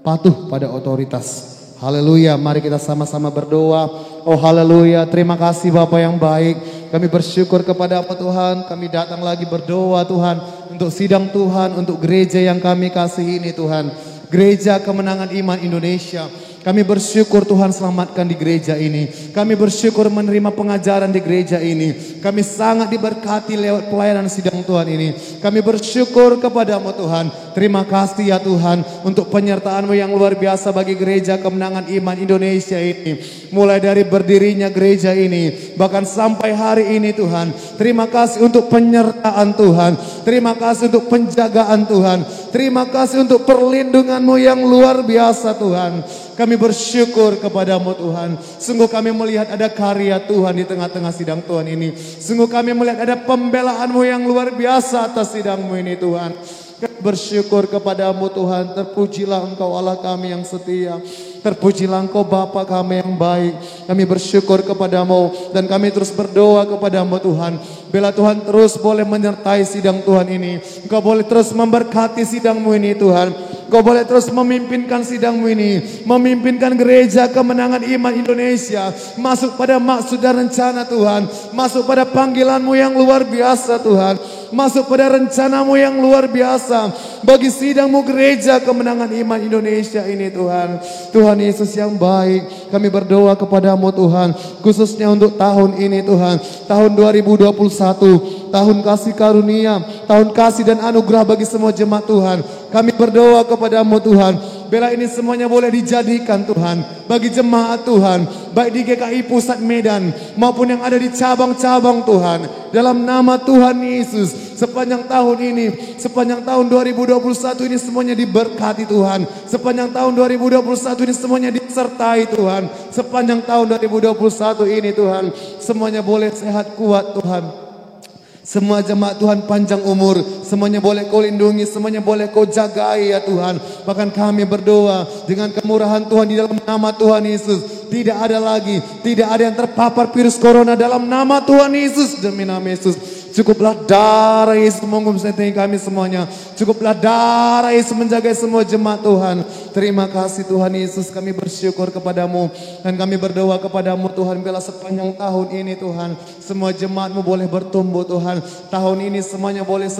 patuh pada otoritas. Haleluya, mari kita sama-sama berdoa. Oh haleluya, terima kasih Bapa yang baik. Kami bersyukur kepada-Mu Tuhan. Kami datang lagi berdoa Tuhan untuk sidang Tuhan, untuk gereja yang kami kasihi ini Tuhan. Gereja Kemenangan Iman Indonesia. Kami bersyukur Tuhan selamatkan di gereja ini. Kami bersyukur menerima pengajaran di gereja ini. Kami sangat diberkati lewat pelayanan sidang Tuhan ini. Kami bersyukur kepada-Mu Tuhan. Terima kasih ya Tuhan untuk penyertaan-Mu yang luar biasa bagi gereja Kemenangan Iman Indonesia ini. Mulai dari berdirinya gereja ini, bahkan sampai hari ini Tuhan. Terima kasih untuk penyertaan Tuhan. Terima kasih untuk penjagaan Tuhan. Terima kasih untuk perlindungan-Mu yang luar biasa Tuhan. Kami bersyukur kepada-Mu Tuhan. Sungguh kami melihat ada karya Tuhan di tengah-tengah sidang Tuhan ini. Sungguh kami melihat ada pembelaan-Mu yang luar biasa atas sidang-Mu ini Tuhan. Kami bersyukur kepada-Mu Tuhan. Terpujilah Engkau Allah kami yang setia. Terpujilah Engkau Bapa kami yang baik. Kami bersyukur kepada-Mu dan kami terus berdoa kepada-Mu Tuhan. Bila Tuhan terus boleh menyertai sidang Tuhan ini. Engkau boleh terus memberkati sidang-Mu ini Tuhan. Engkau boleh terus memimpinkan sidang-Mu ini. Memimpinkan gereja Kemenangan Iman Indonesia. Masuk pada maksud dan rencana Tuhan. Masuk pada panggilan-Mu yang luar biasa Tuhan. Masuk pada rencana-Mu yang luar biasa. Bagi sidang-Mu gereja Kemenangan Iman Indonesia ini Tuhan. Tuhan Yesus yang baik. Kami berdoa kepada-Mu Tuhan. Khususnya untuk tahun ini Tuhan. Tahun 2021. Tahun kasih karunia. Tahun kasih dan anugerah bagi semua jemaat Tuhan. Kami berdoa kepada-Mu Tuhan. Bila ini semuanya boleh dijadikan Tuhan. Bagi jemaat Tuhan. Baik di GKI Pusat Medan. Maupun yang ada di cabang-cabang Tuhan. Dalam nama Tuhan Yesus. Sepanjang tahun ini. Sepanjang tahun 2021 ini semuanya diberkati Tuhan. Sepanjang tahun 2021 ini semuanya disertai Tuhan. Sepanjang tahun 2021 ini Tuhan. Semuanya boleh sehat kuat Tuhan. Semua jemaat Tuhan panjang umur. Semuanya boleh Kau lindungi. Semuanya boleh Kau jagai ya Tuhan. Bahkan kami berdoa dengan kemurahan Tuhan di dalam nama Tuhan Yesus. Tidak ada lagi. Tidak ada yang terpapar virus corona dalam nama Tuhan Yesus. Demi nama Yesus. Cukuplah darah Yesus mengumseti kami semuanya. Cukuplah darah Yesus menjaga semua jemaat Tuhan. Terima kasih Tuhan Yesus. Kami bersyukur kepada-Mu. Dan kami berdoa kepada-Mu Tuhan. Bila sepanjang tahun ini Tuhan. Semua jemaat-Mu boleh bertumbuh Tuhan. Tahun ini semuanya boleh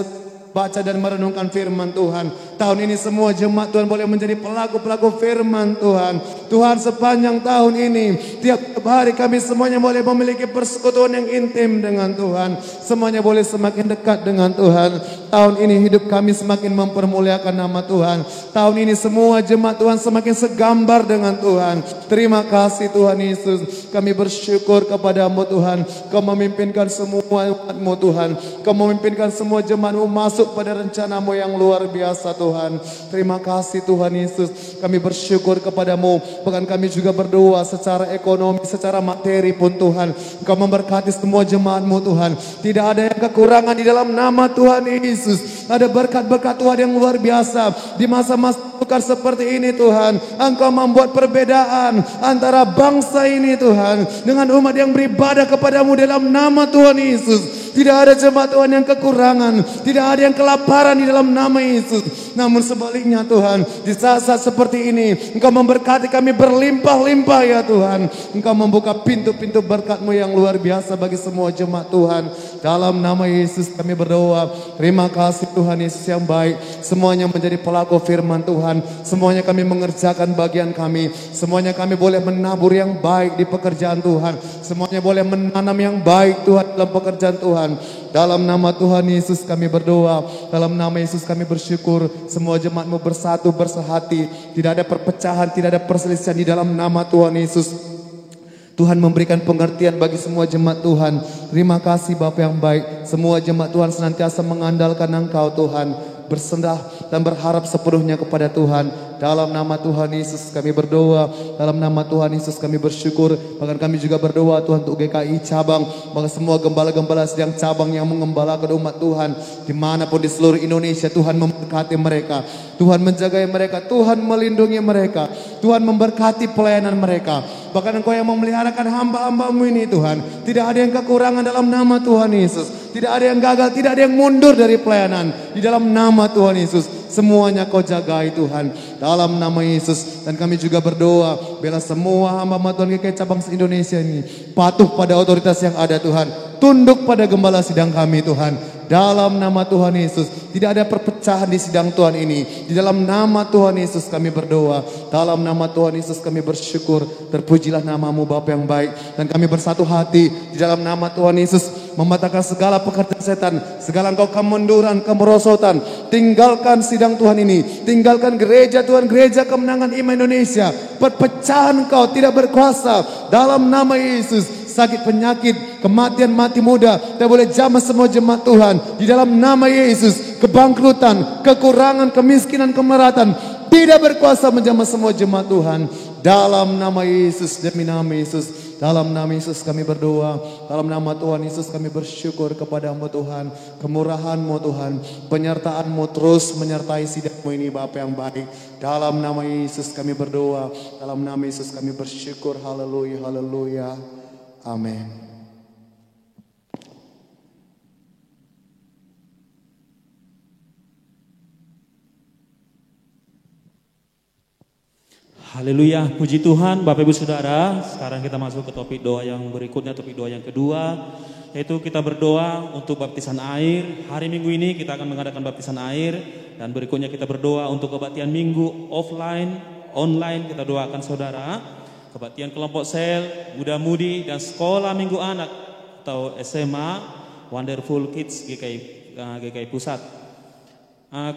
baca dan merenungkan firman Tuhan. Tahun ini semua jemaat Tuhan boleh menjadi pelaku-pelaku firman Tuhan. Tuhan sepanjang tahun ini, tiap hari kami semuanya boleh memiliki persekutuan yang intim dengan Tuhan. Semuanya boleh semakin dekat dengan Tuhan. Tahun ini hidup kami semakin mempermuliakan nama Tuhan. Tahun ini semua jemaat Tuhan semakin segambar dengan Tuhan. Terima kasih Tuhan Yesus. Kami bersyukur kepada-Mu Tuhan. Kau memimpinkan semua umat-Mu Tuhan. Kau memimpinkan semua jemaat-Mu masuk pada rencana-Mu yang luar biasa Tuhan. Terima kasih Tuhan Yesus. Kami bersyukur kepada-Mu. Bahkan kami juga berdoa secara ekonomi, secara materi pun Tuhan. Engkau memberkati semua jemaat-Mu Tuhan. Tidak ada yang kekurangan di dalam nama Tuhan Yesus. Ada berkat-berkat Tuhan yang luar biasa. Di masa-masa sukar seperti ini Tuhan. Engkau membuat perbedaan antara bangsa ini Tuhan. Dengan umat yang beribadah kepada-Mu dalam nama Tuhan Yesus. Tidak ada jemaat Tuhan yang kekurangan. Tidak ada yang kelaparan di dalam nama Yesus. Namun sebaliknya Tuhan, di saat-saat seperti ini Engkau memberkati kami berlimpah-limpah ya Tuhan. Engkau membuka pintu-pintu berkat-Mu yang luar biasa bagi semua jemaat Tuhan. Dalam nama Yesus kami berdoa. Terima kasih Tuhan Yesus yang baik. Semuanya menjadi pelaku firman Tuhan. Semuanya kami mengerjakan bagian kami. Semuanya kami boleh menabur yang baik di pekerjaan Tuhan. Semuanya boleh menanam yang baik Tuhan dalam pekerjaan Tuhan. Dalam nama Tuhan Yesus kami berdoa. Dalam nama Yesus kami bersyukur. Semua jemaat-Mu bersatu, bersehati. Tidak ada perpecahan, tidak ada perselisihan di dalam nama Tuhan Yesus. Tuhan memberikan pengertian bagi semua jemaat Tuhan. Terima kasih Bapa yang baik. Semua jemaat Tuhan senantiasa mengandalkan Engkau Tuhan. Bersendah dan berharap sepenuhnya kepada Tuhan. Dalam nama Tuhan Yesus kami berdoa. Dalam nama Tuhan Yesus kami bersyukur. Bahkan kami juga berdoa Tuhan untuk GKI cabang. Bahkan semua gembala-gembala sedang cabang yang mengembalakan umat Tuhan. Dimanapun di seluruh Indonesia, Tuhan memberkati mereka. Tuhan menjaga mereka. Tuhan melindungi mereka. Tuhan memberkati pelayanan mereka. Bahkan Engkau yang memeliharakan hamba-hamba-Mu ini Tuhan. Tidak ada yang kekurangan dalam nama Tuhan Yesus. Tidak ada yang gagal, tidak ada yang mundur dari pelayanan. Di dalam nama Tuhan Yesus, semuanya Kau jagai Tuhan. Dalam nama Yesus. Dan kami juga berdoa, bela semua hamba-hamba Tuhan GKI cabang se-Indonesia ini patuh pada otoritas yang ada Tuhan. Tunduk pada gembala sidang kami Tuhan. Dalam nama Tuhan Yesus, tidak ada perpecahan di sidang Tuhan ini. Di dalam nama Tuhan Yesus kami berdoa. Dalam nama Tuhan Yesus kami bersyukur. Terpujilah nama-Mu Bapa yang baik. Dan kami bersatu hati di dalam nama Tuhan Yesus membatalkan segala pekerjaan setan, segala engkau kemunduran, kemerosotan. Tinggalkan sidang Tuhan ini, tinggalkan gereja Tuhan, gereja Kemenangan Iman Indonesia. Perpecahan engkau tidak berkuasa dalam nama Yesus. Sakit, penyakit, kematian, mati muda tidak boleh jamah semua jemaat Tuhan. Di dalam nama Yesus, kebangkrutan, kekurangan, kemiskinan, kemeratan tidak berkuasa menjamah semua jemaat Tuhan. Dalam nama Yesus, demi nama Yesus. Dalam nama Yesus kami berdoa. Dalam nama Tuhan Yesus kami bersyukur kepada-Mu Tuhan. Kemurahan-Mu Tuhan. Penyertaan-Mu terus menyertai sidang-Mu ini Bapa yang baik. Dalam nama Yesus kami berdoa. Dalam nama Yesus kami bersyukur. Haleluya, haleluya. Amin. Haleluya, puji Tuhan. Bapak Ibu Saudara, sekarang kita masuk ke topik doa yang berikutnya, topik doa yang kedua, yaitu kita berdoa untuk baptisan air. Hari Minggu ini kita akan mengadakan baptisan air, dan berikutnya kita berdoa untuk kebaktian Minggu offline, online. Kita doakan saudara, kebaktian kelompok sel, muda-mudi, dan sekolah Minggu anak atau SMA Wonderful Kids GKI Pusat.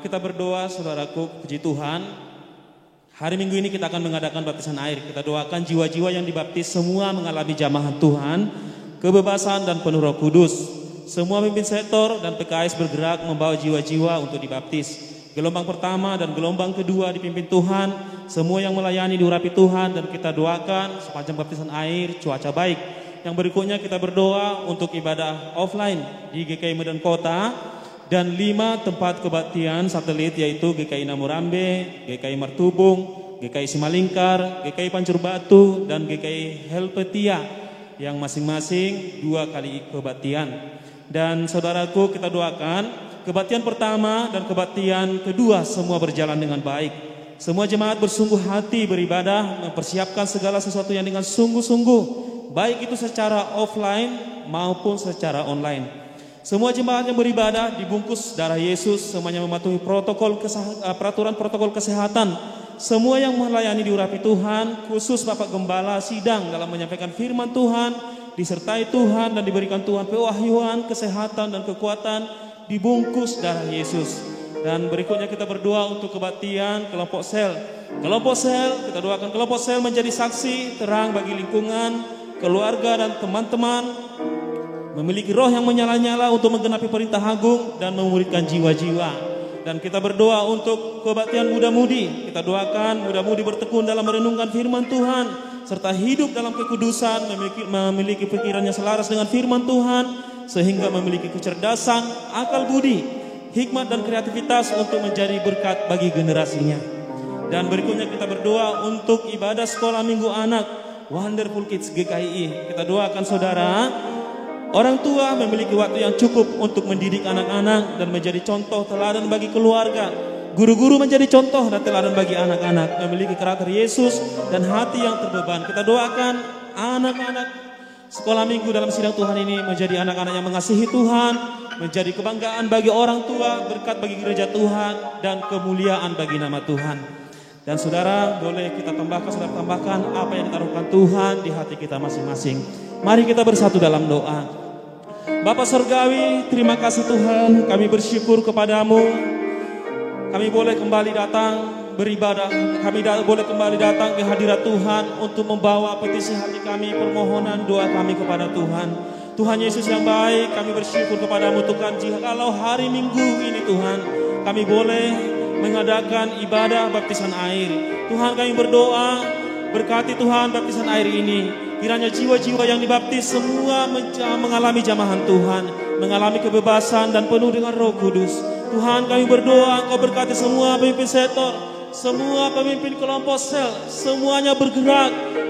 Kita berdoa saudaraku, puji Tuhan. Hari Minggu ini kita akan mengadakan baptisan air. Kita doakan jiwa-jiwa yang dibaptis semua mengalami jamahan Tuhan, kebebasan dan penuh Roh Kudus. Semua pemimpin sektor dan PKS bergerak membawa jiwa-jiwa untuk dibaptis. Gelombang pertama dan gelombang kedua dipimpin Tuhan. Semua yang melayani diurapi Tuhan, dan kita doakan sepanjang baptisan air cuaca baik. Yang berikutnya kita berdoa untuk ibadah offline di GKI Medan Kota dan 5 tempat kebaktian satelit, yaitu GKI Namurambe, GKI Martubung, GKI Simalingkar, GKI Pancur Batu, dan GKI Helpetia, yang masing-masing 2 kali kebaktian. Dan saudaraku, kita doakan kebaktian pertama dan kebaktian kedua semua berjalan dengan baik. Semua jemaat bersungguh hati beribadah, mempersiapkan segala sesuatu yang dengan sungguh-sungguh, baik itu secara offline maupun secara online. Semua jemaat yang beribadah dibungkus darah Yesus, semuanya mematuhi peraturan protokol kesehatan. Semua yang melayani diurapi Tuhan, khusus Bapak Gembala sidang dalam menyampaikan firman Tuhan, disertai Tuhan dan diberikan Tuhan pewahyuan, kesehatan dan kekuatan, dibungkus darah Yesus. Dan berikutnya kita berdoa untuk kebaktian kelompok sel. Kelompok sel, kita doakan kelompok sel menjadi saksi terang bagi lingkungan, keluarga dan teman-teman, memiliki roh yang menyala-nyala untuk menggenapi perintah agung dan memuridkan jiwa-jiwa. Dan kita berdoa untuk kebaktian muda-mudi. Kita doakan muda-mudi bertekun dalam merenungkan firman Tuhan, serta hidup dalam kekudusan, memiliki pikiran yang selaras dengan firman Tuhan, sehingga memiliki kecerdasan, akal budi, hikmat dan kreativitas untuk menjadi berkat bagi generasinya. Dan berikutnya kita berdoa untuk ibadah sekolah Minggu anak Wonderful Kids GKI. Kita doakan saudara, orang tua memiliki waktu yang cukup untuk mendidik anak-anak dan menjadi contoh teladan bagi keluarga. Guru-guru menjadi contoh dan teladan bagi anak-anak, memiliki karakter Yesus dan hati yang terbeban. Kita doakan anak-anak sekolah Minggu dalam sidang Tuhan ini menjadi anak-anak yang mengasihi Tuhan, menjadi kebanggaan bagi orang tua, berkat bagi gereja Tuhan, dan kemuliaan bagi nama Tuhan. Dan saudara, boleh kita tambahkan apa yang ditaruhkan Tuhan di hati kita masing-masing. Mari kita bersatu dalam doa. Bapa Surgawi, terima kasih Tuhan, kami bersyukur kepadamu. Kami boleh kembali datang beribadah, kami boleh kembali datang ke hadirat Tuhan untuk membawa petisi hati kami, permohonan doa kami kepada Tuhan. Tuhan Yesus yang baik, kami bersyukur kepadamu Tuhan, jikalau hari Minggu ini Tuhan, kami boleh mengadakan ibadah baptisan air. Tuhan kami berdoa, berkati Tuhan baptisan air ini. Kiranya jiwa-jiwa yang dibaptis semua mengalami jamahan Tuhan, mengalami kebebasan dan penuh dengan Roh Kudus. Tuhan kami berdoa, Engkau berkati semua pemimpin sektor, semua pemimpin kelompok sel, semuanya bergerak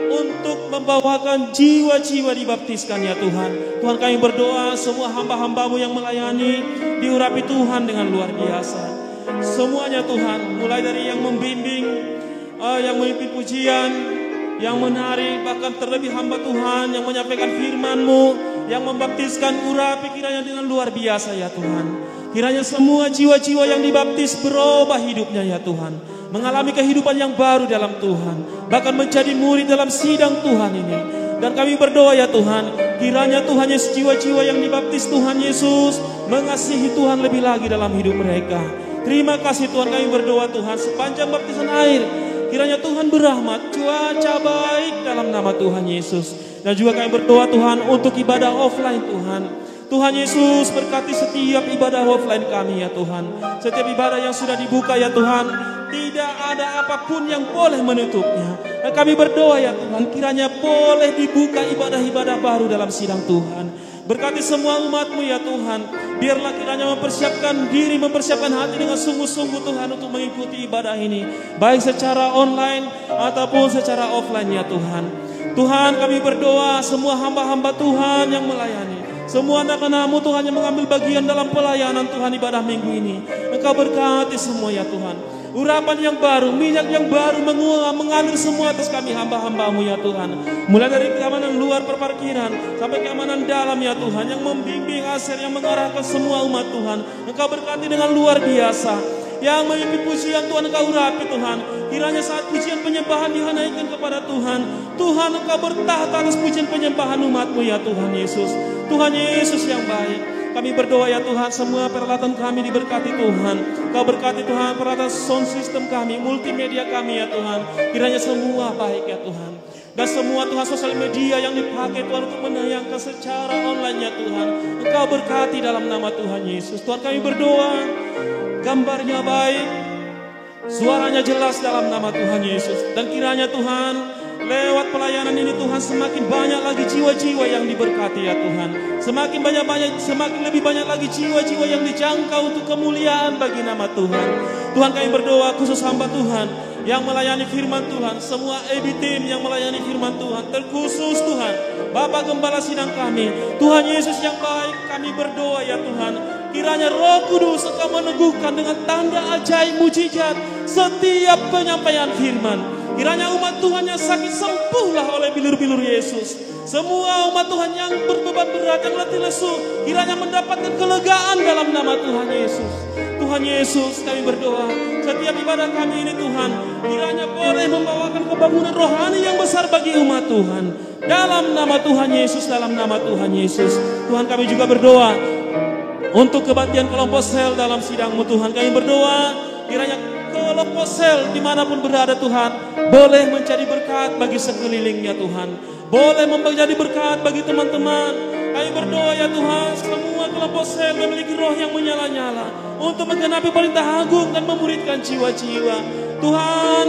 untuk membawakan jiwa-jiwa dibaptiskan ya Tuhan. Tuhan kami berdoa semua hamba-hamba-Mu yang melayani diurapi Tuhan dengan luar biasa. Semuanya Tuhan, mulai dari yang membimbing, yang memimpin pujian, yang menari, bahkan terlebih hamba Tuhan yang menyampaikan firman-Mu, yang membaptiskan, urapi kiranya dengan luar biasa ya Tuhan. Kiranya semua jiwa-jiwa yang dibaptis berubah hidupnya ya Tuhan, mengalami kehidupan yang baru dalam Tuhan, bahkan menjadi murid dalam sidang Tuhan ini. Dan kami berdoa ya Tuhan, kiranya Tuhan Yesus, jiwa-jiwa yang dibaptis Tuhan Yesus mengasihi Tuhan lebih lagi dalam hidup mereka. Terima kasih Tuhan, kami berdoa Tuhan sepanjang baptisan air, kiranya Tuhan berahmat, cuaca baik dalam nama Tuhan Yesus. Dan juga kami berdoa Tuhan untuk ibadah offline Tuhan. Tuhan Yesus berkati setiap ibadah offline kami ya Tuhan. Setiap ibadah yang sudah dibuka ya Tuhan, tidak ada apapun yang boleh menutupnya. Dan kami berdoa ya Tuhan, kiranya boleh dibuka ibadah-ibadah baru dalam sidang Tuhan. Berkati semua umat-Mu ya Tuhan. Biarlah kiranya mempersiapkan diri, mempersiapkan hati dengan sungguh-sungguh Tuhan untuk mengikuti ibadah ini, baik secara online ataupun secara offline ya Tuhan. Tuhan kami berdoa semua hamba-hamba Tuhan yang melayani, semua anak-anak-Mu Tuhan yang mengambil bagian dalam pelayanan Tuhan ibadah minggu ini, Engkau berkati semua ya Tuhan. Urapan yang baru, minyak yang baru mengalir semua atas kami hamba-hamba-Mu ya Tuhan. Mulai dari keamanan luar perparkiran sampai keamanan dalam ya Tuhan, yang membimbing Aser, yang mengarahkan semua umat Tuhan. Engkau berkati dengan luar biasa. Yang memimpin pujian Tuhan Engkau urapi Tuhan. Kiranya saat pujian penyembahan dinaikkan kepada Tuhan, Tuhan Engkau bertahta atas pujian penyembahan umat-Mu ya Tuhan Yesus. Tuhan Yesus yang baik, kami berdoa ya Tuhan, semua peralatan kami diberkati Tuhan. Kau berkati Tuhan peralatan sound system kami, multimedia kami ya Tuhan. Kiranya semua baik ya Tuhan. Dan semua Tuhan sosial media yang dipakai Tuhan untuk menayangkan secara online ya Tuhan, Engkau berkati dalam nama Tuhan Yesus. Tuhan kami berdoa, gambarnya baik, suaranya jelas dalam nama Tuhan Yesus. Dan kiranya Tuhan, lewat pelayanan ini Tuhan, semakin banyak lagi jiwa-jiwa yang diberkati ya Tuhan. Semakin lebih banyak lagi jiwa-jiwa yang dijangkau untuk kemuliaan bagi nama Tuhan. Tuhan kami berdoa khusus hamba Tuhan yang melayani firman Tuhan, semua EB team yang melayani firman Tuhan, terkhusus Tuhan Bapak Gembala sidang kami, Tuhan Yesus yang baik, kami berdoa ya Tuhan, kiranya Roh Kudus Engkau meneguhkan dengan tanda ajaib mujizat setiap penyampaian firman. Kiranya umat Tuhan yang sakit sembuhlah oleh bilur-bilur Yesus. Semua umat Tuhan yang berbeban berat, yang letih lesu, kiranya mendapatkan kelegaan dalam nama Tuhan Yesus. Tuhan Yesus kami berdoa, setiap ibadah kami ini Tuhan, kiranya boleh membawakan kebangunan rohani yang besar bagi umat Tuhan. Dalam nama Tuhan Yesus, dalam nama Tuhan Yesus. Tuhan kami juga berdoa untuk kebaktian kelompok sel dalam sidang-Mu Tuhan. Kami berdoa kiranya kelompok sel dimanapun berada Tuhan, boleh menjadi berkat bagi sekelilingnya Tuhan, boleh menjadi berkat bagi teman-teman. Kami berdoa ya Tuhan, semua kelompok sel memiliki roh yang menyala-nyala untuk menggenapi perintah agung dan memuridkan jiwa-jiwa. Tuhan,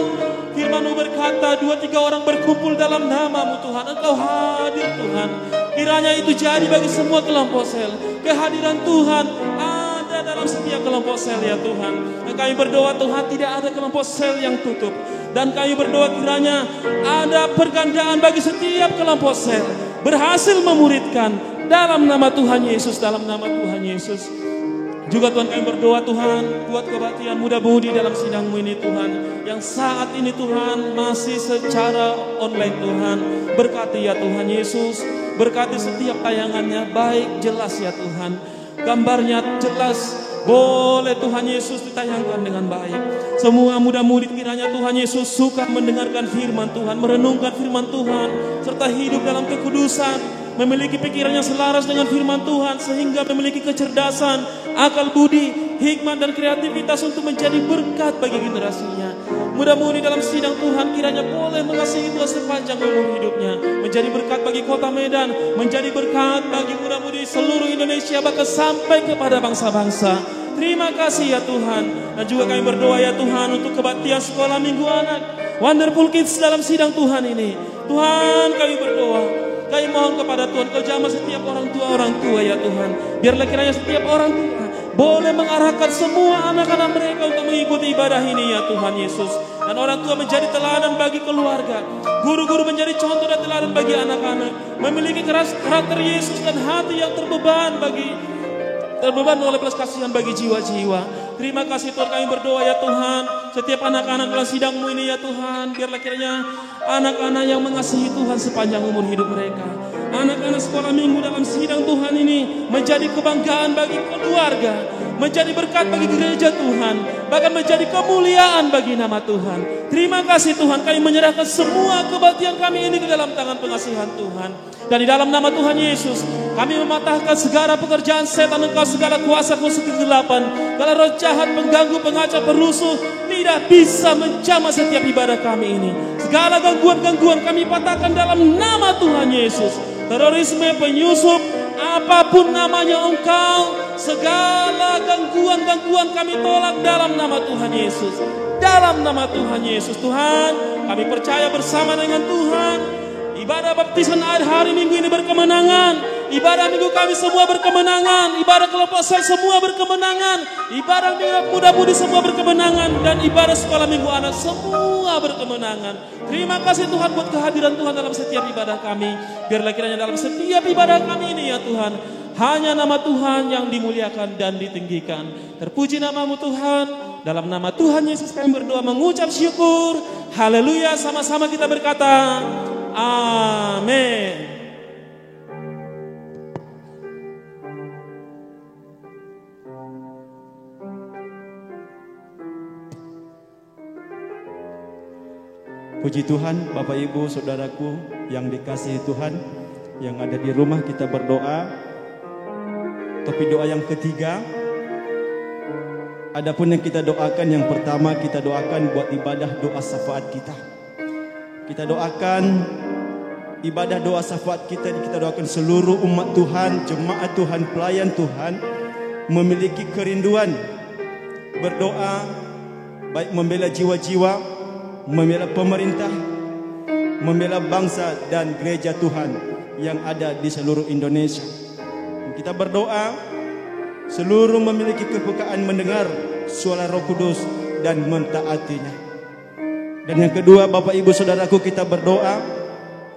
firman-Mu berkata 2-3 orang berkumpul dalam nama-Mu Tuhan, Engkau hadir Tuhan. Kiranya itu jadi bagi semua kelompok sel. Kehadiran Tuhan ada dalam setiap kelompok sel ya Tuhan. Dan kami berdoa Tuhan, tidak ada kelompok sel yang tutup. Dan kami berdoa kiranya ada pergandaan bagi setiap kelompok sel, berhasil memuridkan dalam nama Tuhan Yesus, dalam nama Tuhan Yesus. Juga Tuhan kami berdoa Tuhan, buat kebaktian muda-mudi dalam sidang-Mu ini Tuhan, yang saat ini Tuhan masih secara online Tuhan. Berkati ya Tuhan Yesus, berkati setiap tayangannya baik, jelas ya Tuhan. Gambarnya jelas, boleh Tuhan Yesus ditayangkan dengan baik. Semua muda-mudi kiranya Tuhan Yesus suka mendengarkan firman Tuhan, merenungkan firman Tuhan, serta hidup dalam kekudusan, memiliki pikiran yang selaras dengan firman Tuhan, sehingga memiliki kecerdasan, akal budi, hikmat dan kreativitas untuk menjadi berkat bagi generasinya. Mudah-mudi dalam sidang Tuhan kiranya boleh mengasihi Tuhan sepanjang umur hidupnya, menjadi berkat bagi kota Medan, menjadi berkat bagi mudah-mudi seluruh Indonesia, bahkan sampai kepada bangsa-bangsa. Terima kasih ya Tuhan. Dan juga kami berdoa ya Tuhan untuk kebaktian sekolah minggu anak Wonderful Kids dalam sidang Tuhan ini. Tuhan, kami berdoa, kami mohon kepada Tuhan, Kau jamah setiap orang tua ya Tuhan. Biarlah kiranya setiap orang tua boleh mengarahkan semua anak-anak mereka untuk mengikuti ibadah ini ya Tuhan Yesus. Dan orang tua menjadi teladan bagi keluarga, guru-guru menjadi contoh dan teladan bagi anak-anak, memiliki karakter Yesus dan hati yang terbeban oleh belas kasihan bagi jiwa-jiwa. Terima kasih Tuhan, kami berdoa ya Tuhan, setiap anak-anak dalam sidang-Mu ini ya Tuhan, biarlah kiranya anak-anak yang mengasihi Tuhan sepanjang umur hidup mereka. Anak-anak sekolah minggu dalam sidang Tuhan ini menjadi kebanggaan bagi keluarga, menjadi berkat bagi gereja Tuhan, bahkan menjadi kemuliaan bagi nama Tuhan. Terima kasih Tuhan, kami menyerahkan semua kebaktian kami ini ke dalam tangan pengasihan Tuhan. Dan di dalam nama Tuhan Yesus, kami mematahkan segala pekerjaan setan, engkau segala kuasa kegelapan, segala roh jahat, pengganggu, pengacau, perusuh, tidak bisa menjamah setiap ibadah kami ini. Segala gangguan-gangguan kami patahkan dalam nama Tuhan Yesus. Terorisme, penyusup, apapun namanya engkau, segala gangguan-gangguan kami tolak dalam nama Tuhan Yesus. Dalam nama Tuhan Yesus, Tuhan, kami percaya bersama dengan Tuhan, ibadah baptisan air hari Minggu ini berkemenangan. Ibadah minggu kami semua berkemenangan. Ibadah kelompok sel semua berkemenangan. Ibadah minggu muda-mudi semua berkemenangan. Dan ibadah sekolah minggu anak semua berkemenangan. Terima kasih Tuhan buat kehadiran Tuhan dalam setiap ibadah kami. Biarlah kiranya dalam setiap ibadah kami ini ya Tuhan, hanya nama Tuhan yang dimuliakan dan ditinggikan. Terpuji nama-Mu Tuhan. Dalam nama Tuhan Yesus kami berdoa mengucap syukur. Haleluya, sama-sama kita berkata amin. Puji Tuhan, Bapak Ibu Saudaraku yang dikasihi Tuhan, yang ada di rumah, kita berdoa. Topik doa yang ketiga, adapun yang kita doakan, yang pertama kita doakan buat ibadah doa syafaat kita. Kita doakan ibadah doa syafaat kita doakan seluruh umat Tuhan, jemaat Tuhan, pelayan Tuhan memiliki kerinduan berdoa, baik membela jiwa-jiwa, membela pemerintah, membela bangsa dan gereja Tuhan yang ada di seluruh Indonesia. Kita berdoa seluruh memiliki kepekaan mendengar suara Roh Kudus dan mentaatinya. Dan yang kedua, Bapak Ibu Saudaraku, kita berdoa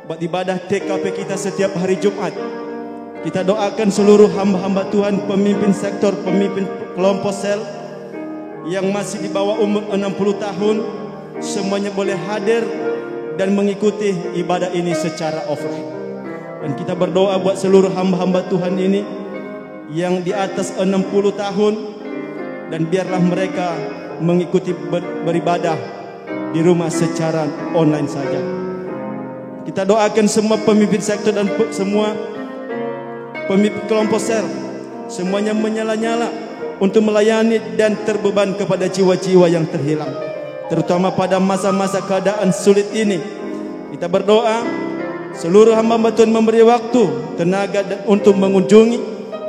buat ibadah TKP kita setiap hari Jumat. Kita doakan seluruh hamba-hamba Tuhan, pemimpin sektor, pemimpin kelompok sel yang masih di bawah umur 60 tahun, semuanya boleh hadir dan mengikuti ibadah ini secara offline. Dan kita berdoa buat seluruh hamba-hamba Tuhan ini yang di atas 60 tahun, dan biarlah mereka mengikuti beribadah di rumah secara online saja. Kita doakan semua pemimpin sektor dan semua pemimpin kelompok sel, semuanya menyala-nyala untuk melayani dan terbeban kepada jiwa-jiwa yang terhilang, terutama pada masa-masa keadaan sulit ini. Kita berdoa seluruh hamba Tuhan memberi waktu, tenaga untuk mengunjungi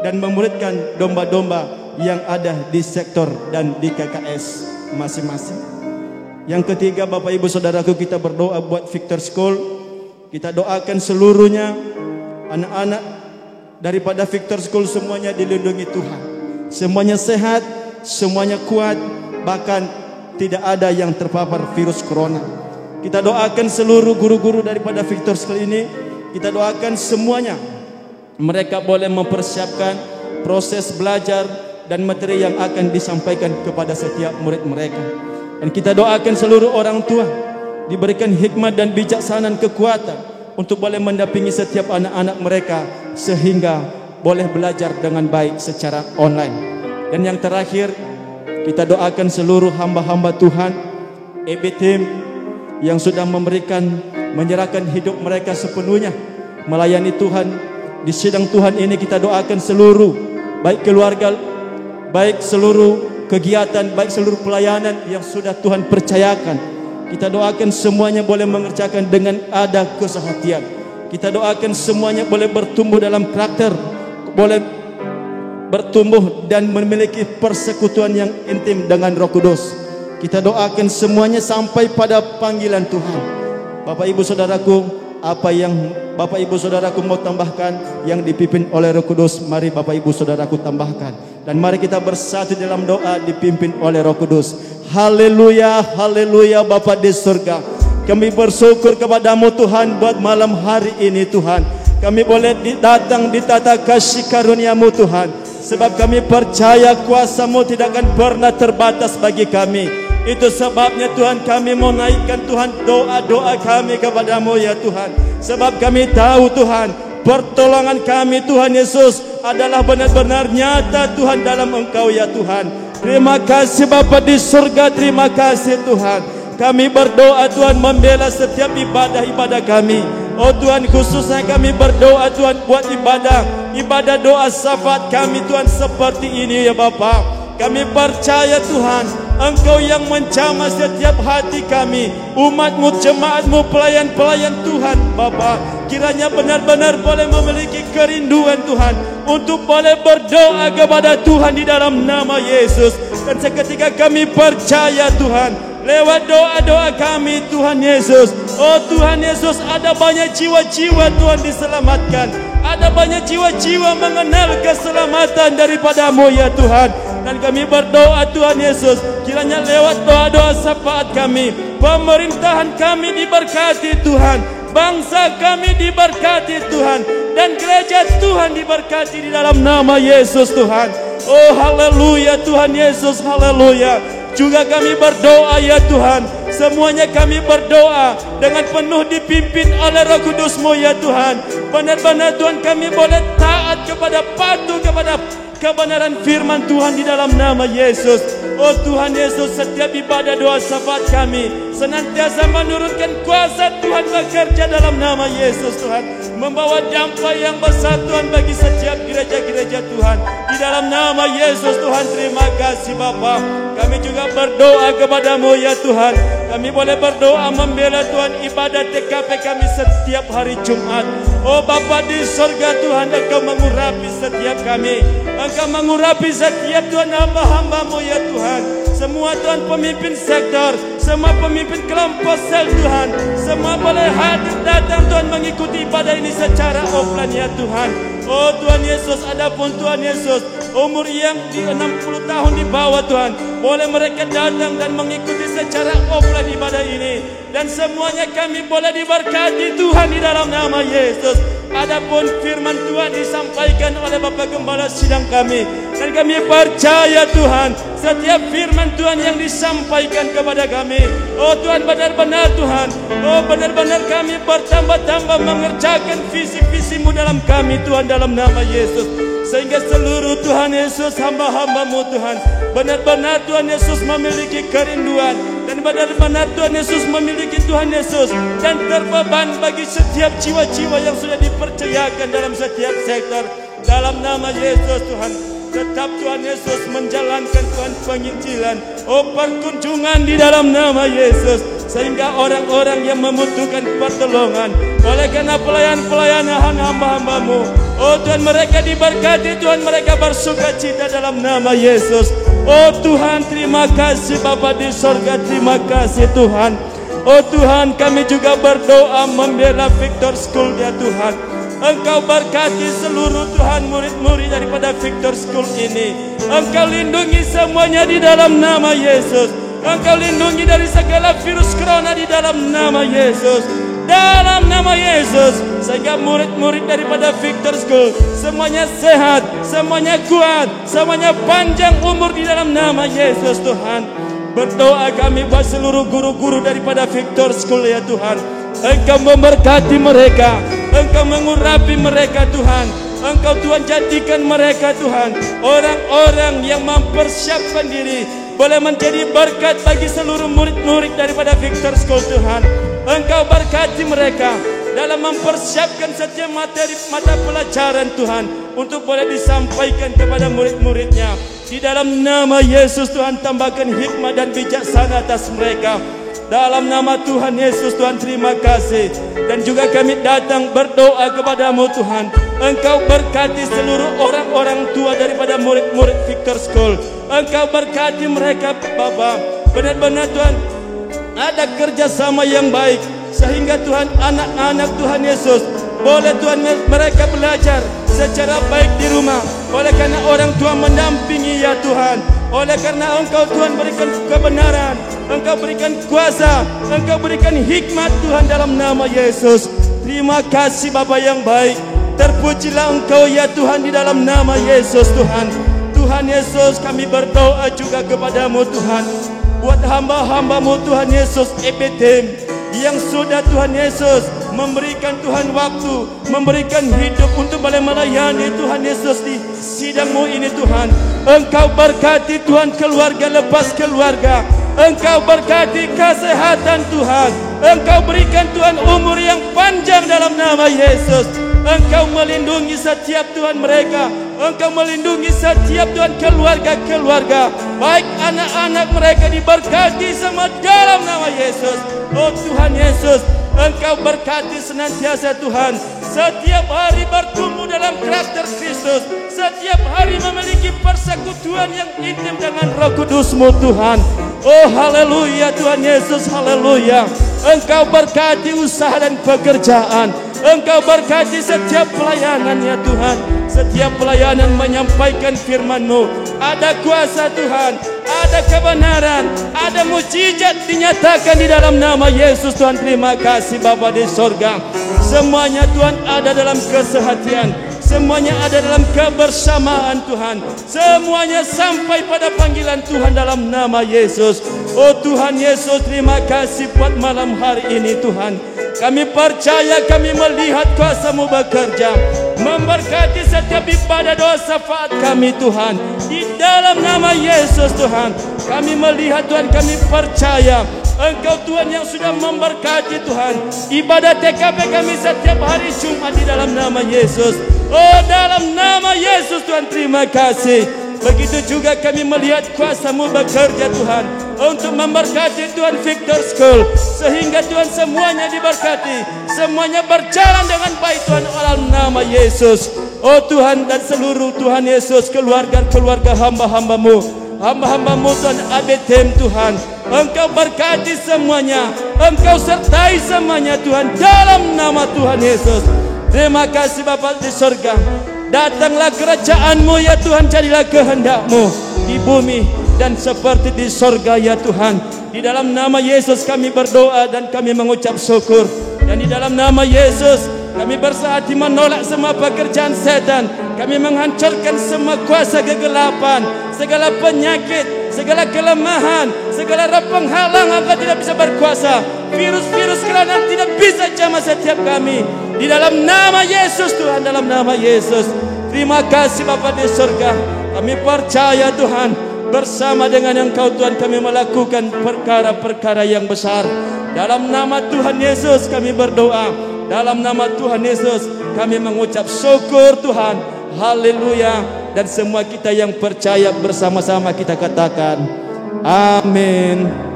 dan memuridkan domba-domba yang ada di sektor dan di KKS masing-masing. Yang ketiga, Bapak Ibu Saudaraku, kita berdoa buat Victor School. Kita doakan seluruhnya anak-anak daripada Victor School semuanya dilindungi Tuhan, semuanya sehat, semuanya kuat, bahkan tidak ada yang terpapar virus corona. Kita doakan seluruh guru-guru daripada Victor School ini, kita doakan semuanya mereka boleh mempersiapkan proses belajar dan materi yang akan disampaikan kepada setiap murid mereka. Dan kita doakan seluruh orang tua diberikan hikmat dan bijaksanaan, kekuatan untuk boleh mendampingi setiap anak-anak mereka sehingga boleh belajar dengan baik secara online. Dan yang terakhir, kita doakan seluruh hamba-hamba Tuhan, EB Team yang sudah menyerahkan hidup mereka sepenuhnya melayani Tuhan di sidang Tuhan ini. Kita doakan seluruh, baik keluarga, baik seluruh kegiatan, baik seluruh pelayanan yang sudah Tuhan percayakan. Kita doakan semuanya boleh mengerjakan dengan ada kesehatian. Kita doakan semuanya boleh bertumbuh dalam karakter, boleh bertumbuh dan memiliki persekutuan yang intim dengan Roh Kudus. Kita doakan semuanya sampai pada panggilan Tuhan. Bapak Ibu Saudaraku, apa yang Bapak Ibu Saudaraku mau tambahkan yang dipimpin oleh Roh Kudus, mari Bapak Ibu Saudaraku tambahkan. Dan mari kita bersatu dalam doa dipimpin oleh Roh Kudus. Haleluya, haleluya Bapa di surga. Kami bersyukur kepadamu Tuhan buat malam hari ini Tuhan. Kami boleh datang di tata kasih karuniamu Tuhan. Sebab kami percaya kuasamu tidak akan pernah terbatas bagi kami. Itu sebabnya Tuhan kami mau naikkan Tuhan doa-doa kami kepadamu ya Tuhan. Sebab kami tahu Tuhan, pertolongan kami Tuhan Yesus adalah benar-benar nyata Tuhan dalam Engkau ya Tuhan. Terima kasih Bapa di surga, terima kasih Tuhan. Kami berdoa Tuhan membela setiap ibadah-ibadah kami. Oh Tuhan, khususnya kami berdoa Tuhan buat ibadah doa syafaat kami Tuhan seperti ini ya Bapa. Kami percaya Tuhan, Engkau yang menjamah setiap hati kami, umat-Mu, jemaat-Mu, pelayan-pelayan Tuhan Bapa. Kiranya benar-benar boleh memiliki kerinduan Tuhan untuk boleh berdoa kepada Tuhan di dalam nama Yesus. Dan seketika kami percaya Tuhan, lewat doa-doa kami Tuhan Yesus, oh Tuhan Yesus, ada banyak jiwa-jiwa Tuhan diselamatkan. Ada banyak jiwa-jiwa mengenal keselamatan daripada-Mu ya Tuhan. Dan kami berdoa Tuhan Yesus, kiranya lewat doa-doa syafaat kami, pemerintahan kami diberkati Tuhan, bangsa kami diberkati Tuhan, dan gereja Tuhan diberkati di dalam nama Yesus Tuhan. Oh haleluya Tuhan Yesus, haleluya. Juga kami berdoa ya Tuhan, semuanya kami berdoa dengan penuh dipimpin oleh Roh Kudus-Mu ya Tuhan. Benar-benar Tuhan kami boleh taat kepada, patuh kepada kebenaran firman Tuhan di dalam nama Yesus. Oh Tuhan Yesus, setiap ibadah doa syafaat kami senantiasa menurunkan kuasa Tuhan bekerja dalam nama Yesus Tuhan. Membawa dampak yang besar Tuhan bagi setiap gereja-gereja Tuhan. Di dalam nama Yesus Tuhan, terima kasih Bapa. Kami juga berdoa kepada-Mu ya Tuhan. Kami boleh berdoa membela Tuhan ibadah TKP kami setiap hari Jumat. Oh Bapa di surga Tuhan, Engkau mengurapi setiap kami. Engkau mengurapi setiap Tuhan hamba-hamba-Mu ya Tuhan. Semua Tuhan pemimpin sektor, semua pemimpin kelompok sel Tuhan, semua boleh hadir datang Tuhan mengikuti ibadah ini secara offline ya Tuhan. Oh Tuhan Yesus, adapun Tuhan Yesus umur yang di 60 tahun di bawah Tuhan, boleh mereka datang dan mengikuti secara offline ibadah ini. Dan semuanya kami boleh diberkati Tuhan di dalam nama Yesus. Adapun firman Tuhan disampaikan oleh Bapak Gembala sidang kami, dan kami percaya Tuhan setiap firman Tuhan yang disampaikan kepada kami, oh Tuhan benar-benar Tuhan, oh benar-benar kami bertambah-tambah mengerjakan visi-visi-Mu dalam kami Tuhan dalam nama Yesus. Sehingga seluruh Tuhan Yesus hamba-hamba-Mu Tuhan, benar-benar Tuhan Yesus memiliki kerinduan, dan benar-benar Tuhan Yesus memiliki Tuhan Yesus dan terbeban bagi setiap jiwa-jiwa yang sudah dipercayakan dalam setiap sektor. Dalam nama Yesus Tuhan, tetap Tuhan Yesus menjalankan Tuhan penginjilan, oh perkunjungan di dalam nama Yesus, sehingga orang-orang yang membutuhkan pertolongan oleh karena pelayan-pelayanan hamba-hamba-Mu, oh Tuhan mereka diberkati Tuhan, mereka bersukacita dalam nama Yesus. Oh Tuhan, terima kasih Bapa di surga, terima kasih Tuhan. Oh Tuhan, kami juga berdoa membela Victor School ya Tuhan. Engkau berkati seluruh Tuhan murid-murid daripada Victor School ini. Engkau lindungi semuanya di dalam nama Yesus. Engkau lindungi dari segala virus corona di dalam nama Yesus. Dalam nama Yesus, sehingga murid-murid daripada Victor School semuanya sehat, semuanya kuat, semuanya panjang umur di dalam nama Yesus Tuhan. Berdoa kami buat seluruh guru-guru daripada Victor School ya Tuhan. Engkau memberkati mereka, Engkau mengurapi mereka Tuhan. Engkau Tuhan jadikan mereka Tuhan orang-orang yang mempersiapkan diri, boleh menjadi berkat bagi seluruh murid-murid daripada Victor School Tuhan. Engkau berkati mereka dalam mempersiapkan setiap materi mata pelajaran Tuhan untuk boleh disampaikan kepada murid-muridnya. Di dalam nama Yesus Tuhan, tambahkan hikmah dan bijaksana atas mereka. Dalam nama Tuhan Yesus, Tuhan terima kasih. Dan juga kami datang berdoa kepadamu Tuhan. Engkau berkati seluruh orang-orang tua daripada murid-murid Victor School. Engkau berkati mereka Bapa. Benar-benar Tuhan, ada kerjasama yang baik. Sehingga Tuhan, anak-anak Tuhan Yesus, boleh Tuhan mereka belajar secara baik di rumah. Oleh karena orang tua mendampingi ya Tuhan. Oleh karena Engkau Tuhan berikan kebenaran, Engkau berikan kuasa, Engkau berikan hikmat Tuhan dalam nama Yesus. Terima kasih Bapa yang baik. Terpujilah Engkau ya Tuhan di dalam nama Yesus Tuhan. Tuhan Yesus, kami berdoa juga kepadamu Tuhan. Buat hamba-hambamu Tuhan Yesus EPTM yang sudah Tuhan Yesus memberikan Tuhan waktu, memberikan hidup untuk boleh melayani Tuhan Yesus di sidangmu ini Tuhan. Engkau berkati Tuhan keluarga lepas keluarga. Engkau berkati kesehatan Tuhan. Engkau berikan Tuhan umur yang panjang dalam nama Yesus. Engkau melindungi setiap Tuhan mereka. Engkau melindungi setiap Tuhan keluarga-keluarga. Baik anak-anak mereka diberkati semua dalam nama Yesus. Oh Tuhan Yesus, Engkau berkati senantiasa Tuhan. Setiap hari bertumbuh dalam karakter Kristus. Setiap hari memiliki persekutuan yang intim dengan Roh Kudus-Mu Tuhan. Oh haleluya Tuhan Yesus, haleluya. Engkau berkati usaha dan pekerjaan. Engkau berkati setiap pelayanan ya Tuhan. Setiap pelayanan menyampaikan firman-Mu. Ada kuasa Tuhan, ada kebenaran, ada mukjizat dinyatakan di dalam nama Yesus Tuhan. Terima kasih Bapa di sorga. Semuanya Tuhan ada dalam kesehatan. Semuanya ada dalam kebersamaan Tuhan. Semuanya sampai pada panggilan Tuhan dalam nama Yesus. Oh Tuhan Yesus, terima kasih buat malam hari ini Tuhan. Kami percaya, kami melihat kuasa-Mu bekerja, memberkati setiap ibadah doa syafaat kami Tuhan. Di dalam nama Yesus Tuhan, kami melihat Tuhan, kami percaya Engkau Tuhan yang sudah memberkati Tuhan ibadah TKP kami setiap hari Jumat di dalam nama Yesus. Oh dalam nama Yesus Tuhan, terima kasih. Begitu juga kami melihat kuasa-Mu bekerja Tuhan untuk memberkati Tuhan Victor School. Sehingga Tuhan semuanya diberkati, semuanya berjalan dengan baik Tuhan dalam nama Yesus. Oh Tuhan, dan seluruh Tuhan Yesus keluarga-keluarga hamba-hamba-Mu, hamba-hamba-Mu Tuhan ABTM Tuhan. Engkau berkati semuanya, Engkau sertai semuanya Tuhan dalam nama Tuhan Yesus. Terima kasih Bapa di surga. Datanglah kerajaan-Mu ya Tuhan, jadilah kehendak-Mu di bumi dan seperti di surga ya Tuhan. Di dalam nama Yesus kami berdoa dan kami mengucap syukur. Dan di dalam nama Yesus kami bersehati menolak semua pekerjaan setan. Kami menghancurkan semua kuasa kegelapan, segala penyakit, segala kelemahan, segala roh penghalang agar tidak bisa berkuasa. Virus-virus kelainan tidak bisa jamah setiap kami. Di dalam nama Yesus Tuhan, dalam nama Yesus. Terima kasih Bapa di surga. Kami percaya Tuhan, bersama dengan Engkau Tuhan kami melakukan perkara-perkara yang besar. Dalam nama Tuhan Yesus kami berdoa. Dalam nama Tuhan Yesus kami mengucap syukur Tuhan. Haleluya. Dan semua kita yang percaya bersama-sama kita katakan amin.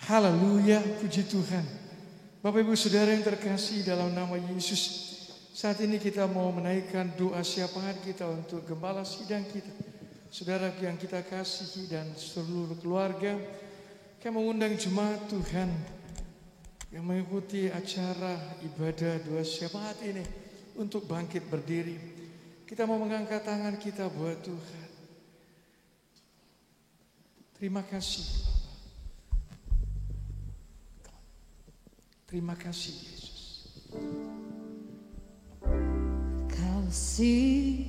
Haleluya, puji Tuhan. Bapak Ibu Saudara yang terkasih dalam nama Yesus, saat ini kita mau menaikkan doa syafaat kita untuk gembala sidang kita, saudara yang kita kasihi dan seluruh keluarga. Kami mengundang jemaat Tuhan yang mengikuti acara ibadah doa syafaat ini untuk bangkit berdiri. Kita mau mengangkat tangan kita buat Tuhan. Terima kasih. Terima kasih Yesus. Kasih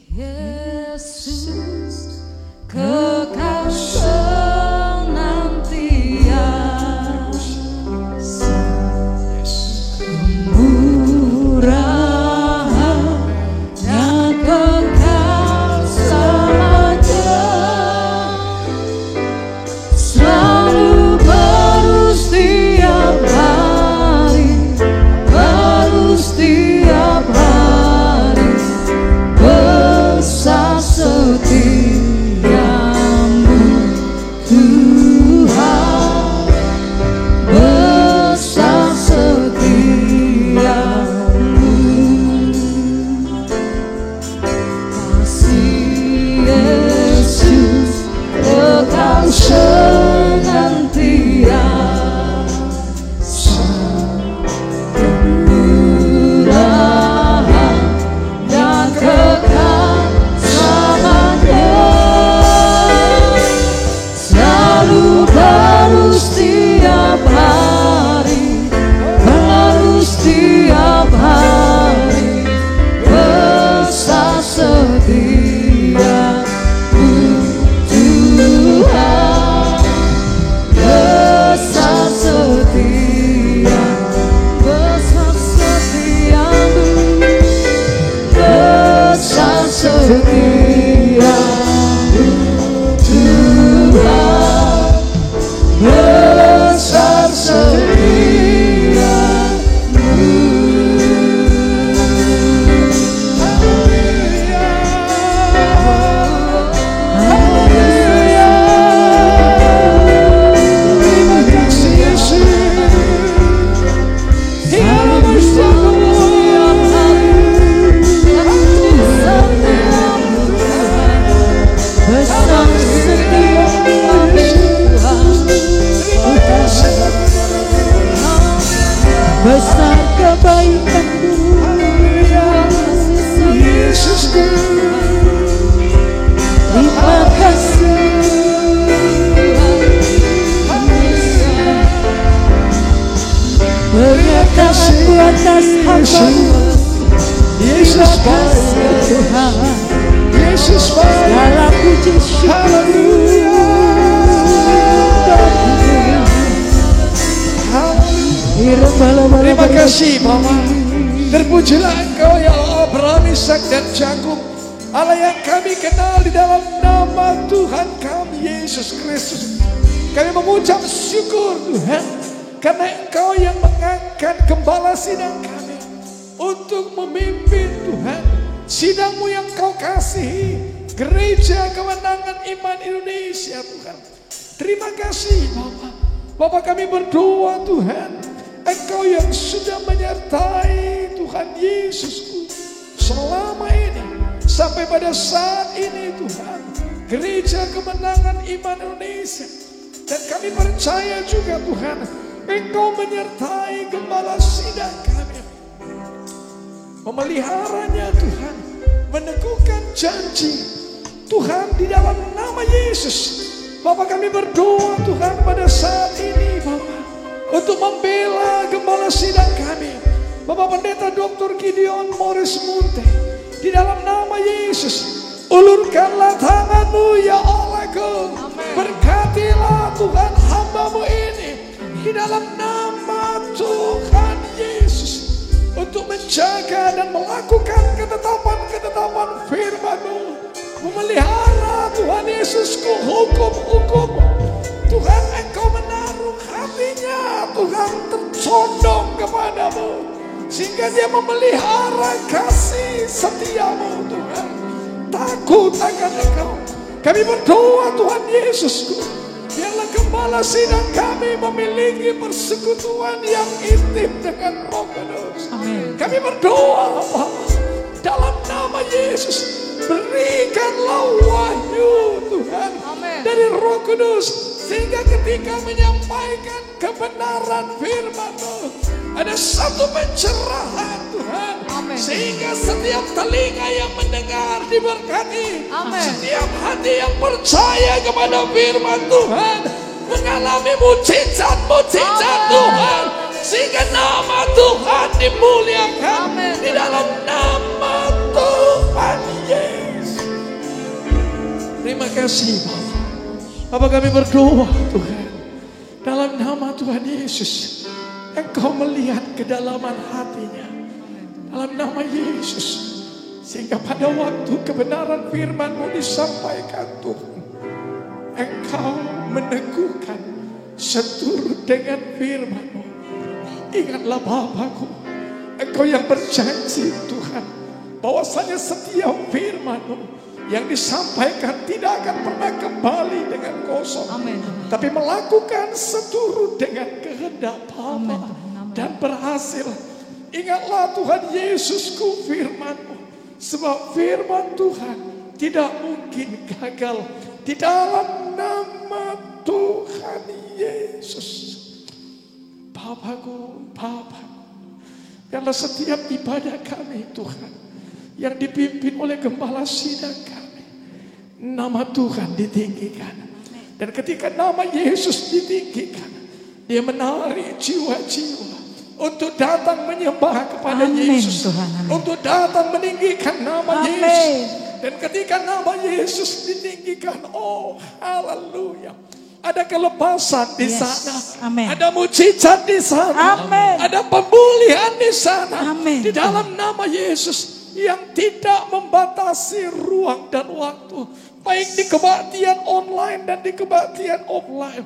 Yesus kekal senantiasa, kemurahannya kekal selamanya, selalu baru setiap hari. Terima kasih pernyataan atas hamba-Mu. Yesus Terima kasih Tuhan. Yesus baik. Segala puji syukur. Terima kasih Bapa. Terpujilah Engkau ya Allah Abraham, Ishak dan Yakub, Allah yang kami kenal di dalam nama Tuhan kami Yesus Kristus. Kami mengucap syukur Tuhan, karena Engkau yang mengangkat gembala sidang kami untuk memimpin Tuhan sidang-Mu yang Kau kasihi, Gereja Kemenangan Iman Indonesia Tuhan. Terima kasih Bapa. Bapa kami berdoa Tuhan, Engkau yang sudah menyertai Tuhan Yesusku selama ini sampai pada saat ini Tuhan, Gereja Kemenangan Iman Indonesia. Dan kami percaya juga Tuhan, Engkau menyertai gembala sidang kami, memeliharanya Tuhan, meneguhkan janji Tuhan di dalam nama Yesus. Bapak kami berdoa Tuhan pada saat ini Bapak, untuk membela gembala sidang kami, Bapak Pendeta Dr. Gideon Morris Munte, di dalam nama Yesus. Ulurkanlah tangan-Mu ya Allahku, berkatilah Tuhan hamba-Mu ini di dalam nama Tuhan Yesus, untuk menjaga dan melakukan ketetapan-ketetapan firman-Mu, memelihara Tuhan Yesusku hukum-hukum Tuhan. Engkau menaruh hatinya Tuhan tercondong kepadamu, sehingga dia memelihara kasih setia-Mu Tuhan, takut akan Engkau. Kami berdoa Tuhan Yesusku, biarlah gembala sidang kami memiliki persekutuan yang intim dengan Roh Kudus. Kami berdoa Bapak, dalam nama Yesus, berikanlah wahyu Tuhan dari Roh Kudus, sehingga ketika menyampaikan kebenaran firman-Mu ada satu pencerahan Tuhan. Sehingga setiap telinga yang mendengar diberkati. Setiap hati yang percaya kepada firman Tuhan mengalami mujizat-mujizat Tuhan, sehingga nama Tuhan dimuliakan di dalam nama Tuhan Yesus. Terima kasih Bapak. Bapak kami berdoa Tuhan, dalam nama Tuhan Yesus, Engkau melihat kedalaman hatinya dalam nama Yesus, sehingga pada waktu kebenaran firman-Mu disampaikan Tuhan, Engkau meneguhkan seturut dengan firman-Mu. Ingatlah Bapakku, Engkau yang berjanji Tuhan, bahwasanya setiap firman-Mu yang disampaikan tidak akan pernah kembali dengan kosong, tapi melakukan seturut dengan kehendak Bapa dan berhasil. Ingatlah Tuhan Yesusku firman-Mu, sebab firman Tuhan tidak mungkin gagal di dalam nama Tuhan Yesus. Bapakku, biarlah setiap ibadah kami Tuhan yang dipimpin oleh gembala sidang kami, nama Tuhan ditinggikan. Dan ketika nama Yesus ditinggikan, dia menarik jiwa-jiwa untuk datang menyembah kepada Yesus, untuk datang meninggikan nama Yesus. Dan ketika nama Yesus ditinggikan, oh haleluya, ada kelepasan di sana, ada mujizat di sana, ada pemulihan di sana, di dalam nama Yesus yang tidak membatasi ruang dan waktu, baik di kebaktian online dan di kebaktian offline.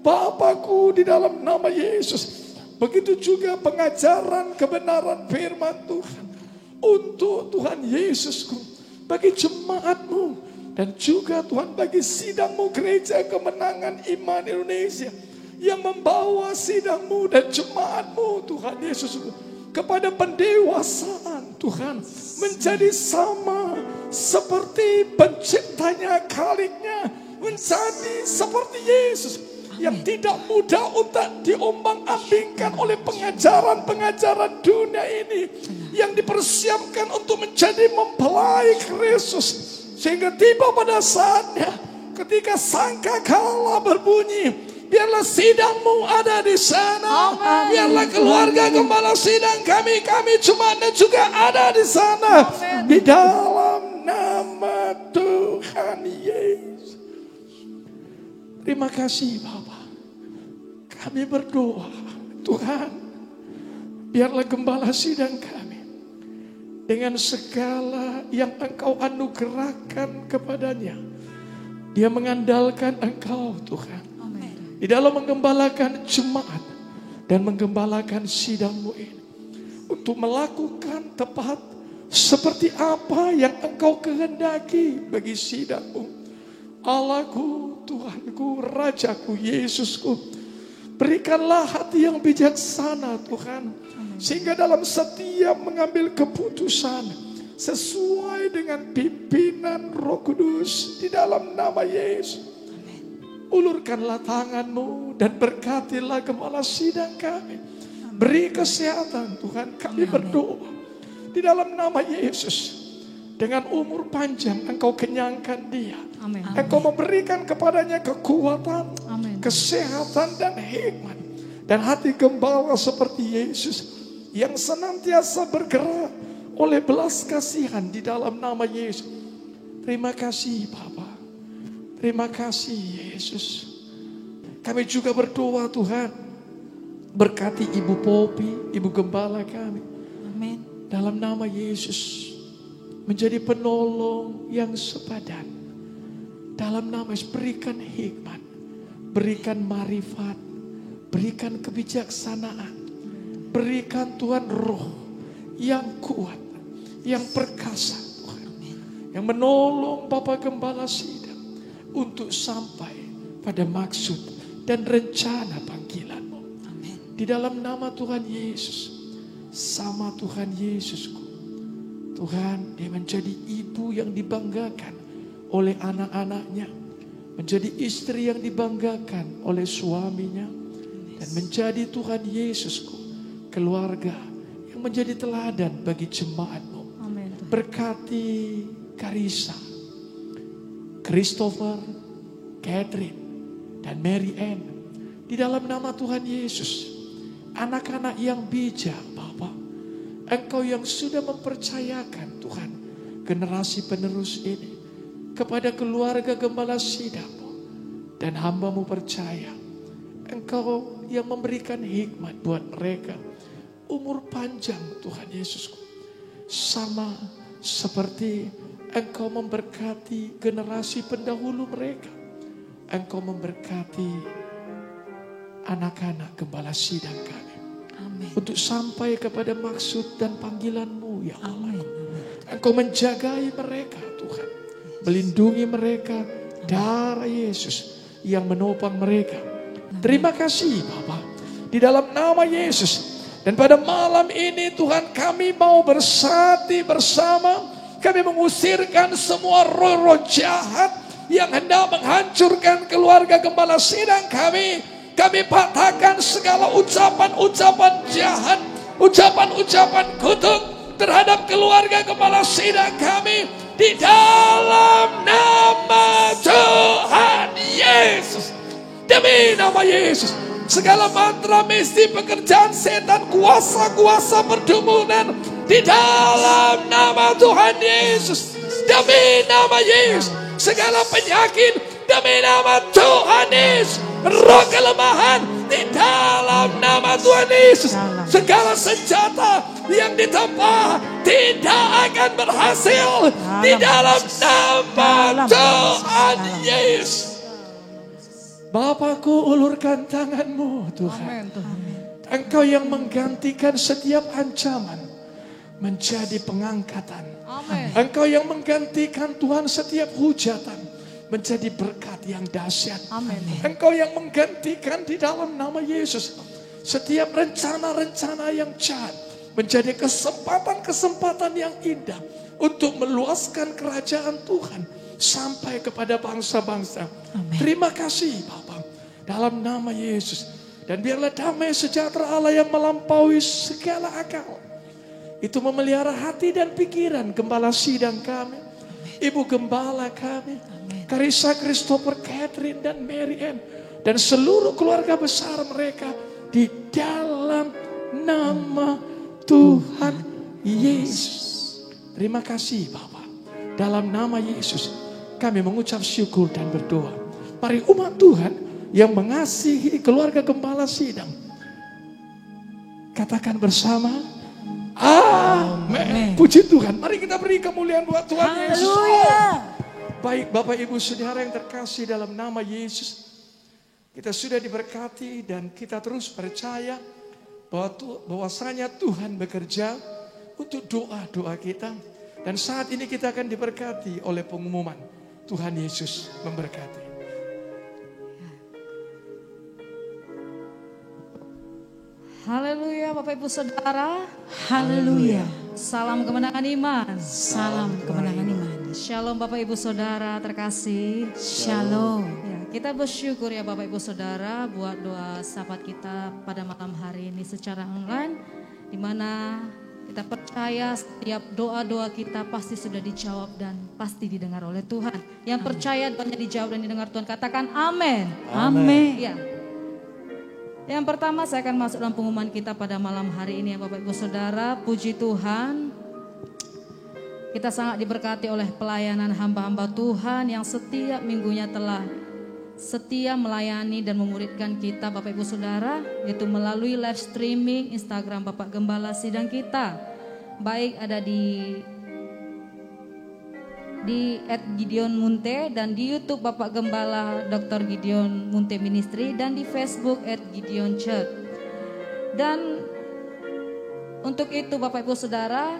Bapakku, di dalam nama Yesus, begitu juga pengajaran kebenaran firman Tuhan untuk Tuhan Yesusku, bagi jemaat-Mu, dan juga Tuhan bagi sidang-Mu Gereja Kemenangan Iman Indonesia, yang membawa sidang-Mu dan jemaat-Mu Tuhan Yesusku kepada pendewasaan Tuhan, menjadi sama seperti penciptanya, Khaliknya, menjadi seperti Yesus, yang tidak mudah untuk diombang-ambingkan oleh pengajaran-pengajaran dunia ini, yang dipersiapkan untuk menjadi mempelai Kristus Sehingga tiba pada saatnya ketika sangkakala berbunyi, biarlah sidangmu ada di sana. Biarlah keluarga gembala sidang kami jemaat dan juga ada di sana. Di dalam nama Tuhan Yesus. Terima kasih Bapak. Kami berdoa, Tuhan, biarlah gembala sidang kami dengan segala yang Engkau anugerahkan kepadanya. Dia mengandalkan Engkau Tuhan. Di dalam menggembalakan jemaat dan menggembalakan sidang-Mu ini. Untuk melakukan tepat seperti apa yang Engkau kehendaki bagi sidang-Mu. Allahku, Tuhanku, Rajaku, Yesusku. Berikanlah hati yang bijaksana Tuhan. Sehingga dalam setiap mengambil keputusan sesuai dengan pimpinan Roh Kudus di dalam nama Yesus. Ulurkanlah tangan-Mu dan berkatilah gembala sidang kami. Beri kesehatan Tuhan, kami berdoa di dalam nama Yesus. Dengan umur panjang Engkau kenyangkan dia. Amin. Engkau memberikan kepadanya kekuatan, Amin. kesehatan dan hikmat. Dan hati gembala seperti Yesus yang senantiasa bergerak oleh belas kasihan di dalam nama Yesus. Terima kasih Bapa. Terima kasih Yesus. Kami juga berdoa Tuhan, berkati Ibu Popi, Ibu Gembala kami. Amin. Dalam nama Yesus, menjadi penolong yang sepadan. Dalam nama Yesus, berikan hikmat, berikan marifat, berikan kebijaksanaan, berikan Tuhan roh yang kuat, yang perkasa Tuhan, yang menolong Bapak Gembala sidang untuk sampai pada maksud dan rencana panggilan-Mu. Amin. Di dalam nama Tuhan Yesus, sama Tuhan Yesusku. Tuhan, dia menjadi ibu yang dibanggakan oleh anak-anaknya. Menjadi istri yang dibanggakan oleh suaminya. Dan menjadi Tuhan Yesusku, keluarga yang menjadi teladan bagi jemaat-Mu. Amin. Berkati Karissa, Christopher, Catherine, dan Mary Ann. Di dalam nama Tuhan Yesus. Anak-anak yang bijak Bapak. Engkau yang sudah mempercayakan Tuhan generasi penerus ini kepada keluarga gembala sidang-Mu. Dan hamba-Mu percaya Engkau yang memberikan hikmat buat mereka. Umur panjang Tuhan Yesusku. Sama seperti Engkau memberkati generasi pendahulu mereka. Engkau memberkati anak-anak gembala sidang kami. Amin. Untuk sampai kepada maksud dan panggilan-Mu ya Allah. Engkau menjagai mereka Tuhan. Melindungi mereka. Darah Yesus yang menopang mereka. Terima kasih Bapak. Di dalam nama Yesus. Dan pada malam ini Tuhan, kami mau bersati bersama. Kami mengusirkan semua roh-roh jahat yang hendak menghancurkan keluarga gembala sidang kami. Kami patahkan segala ucapan-ucapan jahat, ucapan-ucapan kutuk terhadap keluarga gembala sidang kami. Di dalam nama Tuhan Yesus. Demi nama Yesus. Segala mantra, misi, pekerjaan setan, kuasa-kuasa perdukunan. Di dalam nama Tuhan Yesus. Demi nama Yesus. Segala penyakit. Demi nama Tuhan Yesus. Roh kelemahan. Di dalam nama Tuhan Yesus. Segala senjata yang ditempa tidak akan berhasil. Di dalam nama Tuhan Yesus. Bapakku, ulurkan tangan-Mu Tuhan. Engkau yang menggantikan setiap ancaman menjadi pengangkatan. Engkau yang menggantikan Tuhan setiap hujatan menjadi berkat yang dahsyat. Engkau yang menggantikan di dalam nama Yesus setiap rencana-rencana yang jahat menjadi kesempatan-kesempatan yang indah untuk meluaskan kerajaan Tuhan sampai kepada bangsa-bangsa. Terima kasih Bapa dalam nama Yesus. Dan biarlah damai sejahtera Allah yang melampaui segala akal itu memelihara hati dan pikiran gembala sidang kami. Ibu Gembala kami, Karissa Christopher, Catherine dan Mary Ann, dan seluruh keluarga besar mereka di dalam nama Tuhan Yesus. Terima kasih Bapak. Dalam nama Yesus kami mengucap syukur dan berdoa. Mari umat Tuhan yang mengasihi keluarga Gembala Sidang, katakan bersama, amin. Puji Tuhan. Mari kita beri kemuliaan buat Tuhan Yesus. Baik Bapak Ibu Saudara yang terkasih dalam nama Yesus, kita sudah diberkati dan kita terus percaya bahwasanya Tuhan bekerja untuk doa-doa kita. Dan saat ini kita akan diberkati oleh pengumuman. Tuhan Yesus memberkati. Haleluya Bapak Ibu Saudara. Haleluya. Salam kemenangan iman. Salam kemenangan iman. Shalom Bapak Ibu Saudara terkasih. Shalom. Ya, kita bersyukur ya Bapak Ibu Saudara buat doa sahabat kita pada malam hari ini secara online, di mana kita percaya setiap doa-doa kita pasti sudah dijawab dan pasti didengar oleh Tuhan. Yang percaya doanya dijawab dan didengar Tuhan katakan amin. Amin. Ya. Yang pertama saya akan masuk dalam pengumuman kita pada malam hari ini ya Bapak Ibu Saudara. Puji Tuhan, kita sangat diberkati oleh pelayanan hamba-hamba Tuhan yang setiap minggunya telah setia melayani dan memuridkan kita Bapak Ibu Saudara, yaitu melalui live streaming Instagram Bapak Gembala Sidang kita. Baik ada di @Gideon Munte dan di YouTube Bapak Gembala Dr. Gideon Munte Ministry dan di Facebook @Gideon Church. Dan untuk itu Bapak Ibu Saudara,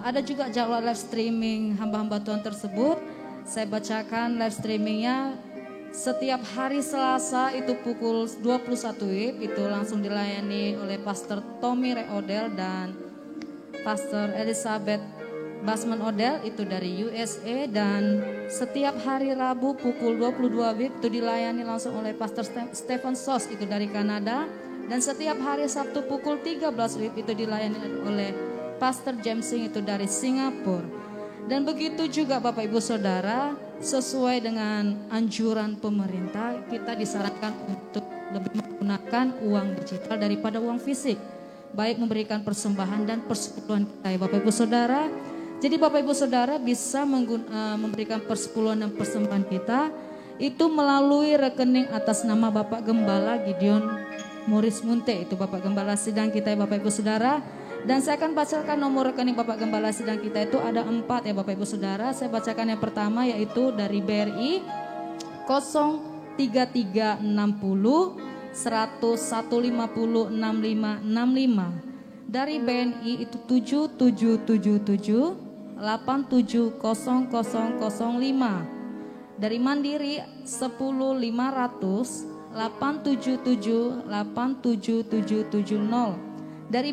ada juga jadwal live streaming hamba-hamba Tuhan tersebut. Saya bacakan live streamingnya setiap hari Selasa itu pukul 21 WIB, itu langsung dilayani oleh Pastor Tommy Reodel dan Pastor Elizabeth Basman Odell itu dari USA. Dan setiap hari Rabu pukul 22 WIB itu dilayani langsung oleh Pastor Stephen Sos itu dari Kanada. Dan setiap hari Sabtu pukul 13 WIB itu dilayani oleh Pastor James Singh itu dari Singapura. Dan begitu juga Bapak Ibu Saudara, sesuai dengan anjuran pemerintah, kita disarankan untuk lebih menggunakan uang digital daripada uang fisik. Baik memberikan persembahan dan persepuluhan kita ya Bapak Ibu Saudara. Jadi Bapak Ibu Saudara bisa memberikan persepuluhan dan persembahan kita itu melalui rekening atas nama Bapak Gembala Gideon Morris Munte, itu Bapak Gembala Sidang kita ya Bapak Ibu Saudara. Dan saya akan bacakan nomor rekening Bapak Gembala Sidang kita itu ada 4 ya Bapak Ibu Saudara. Saya bacakan yang pertama yaitu dari BRI 03360 100 150 6565. Dari BNI itu 7777 870005. Dari Mandiri 10500 877 87770. Dari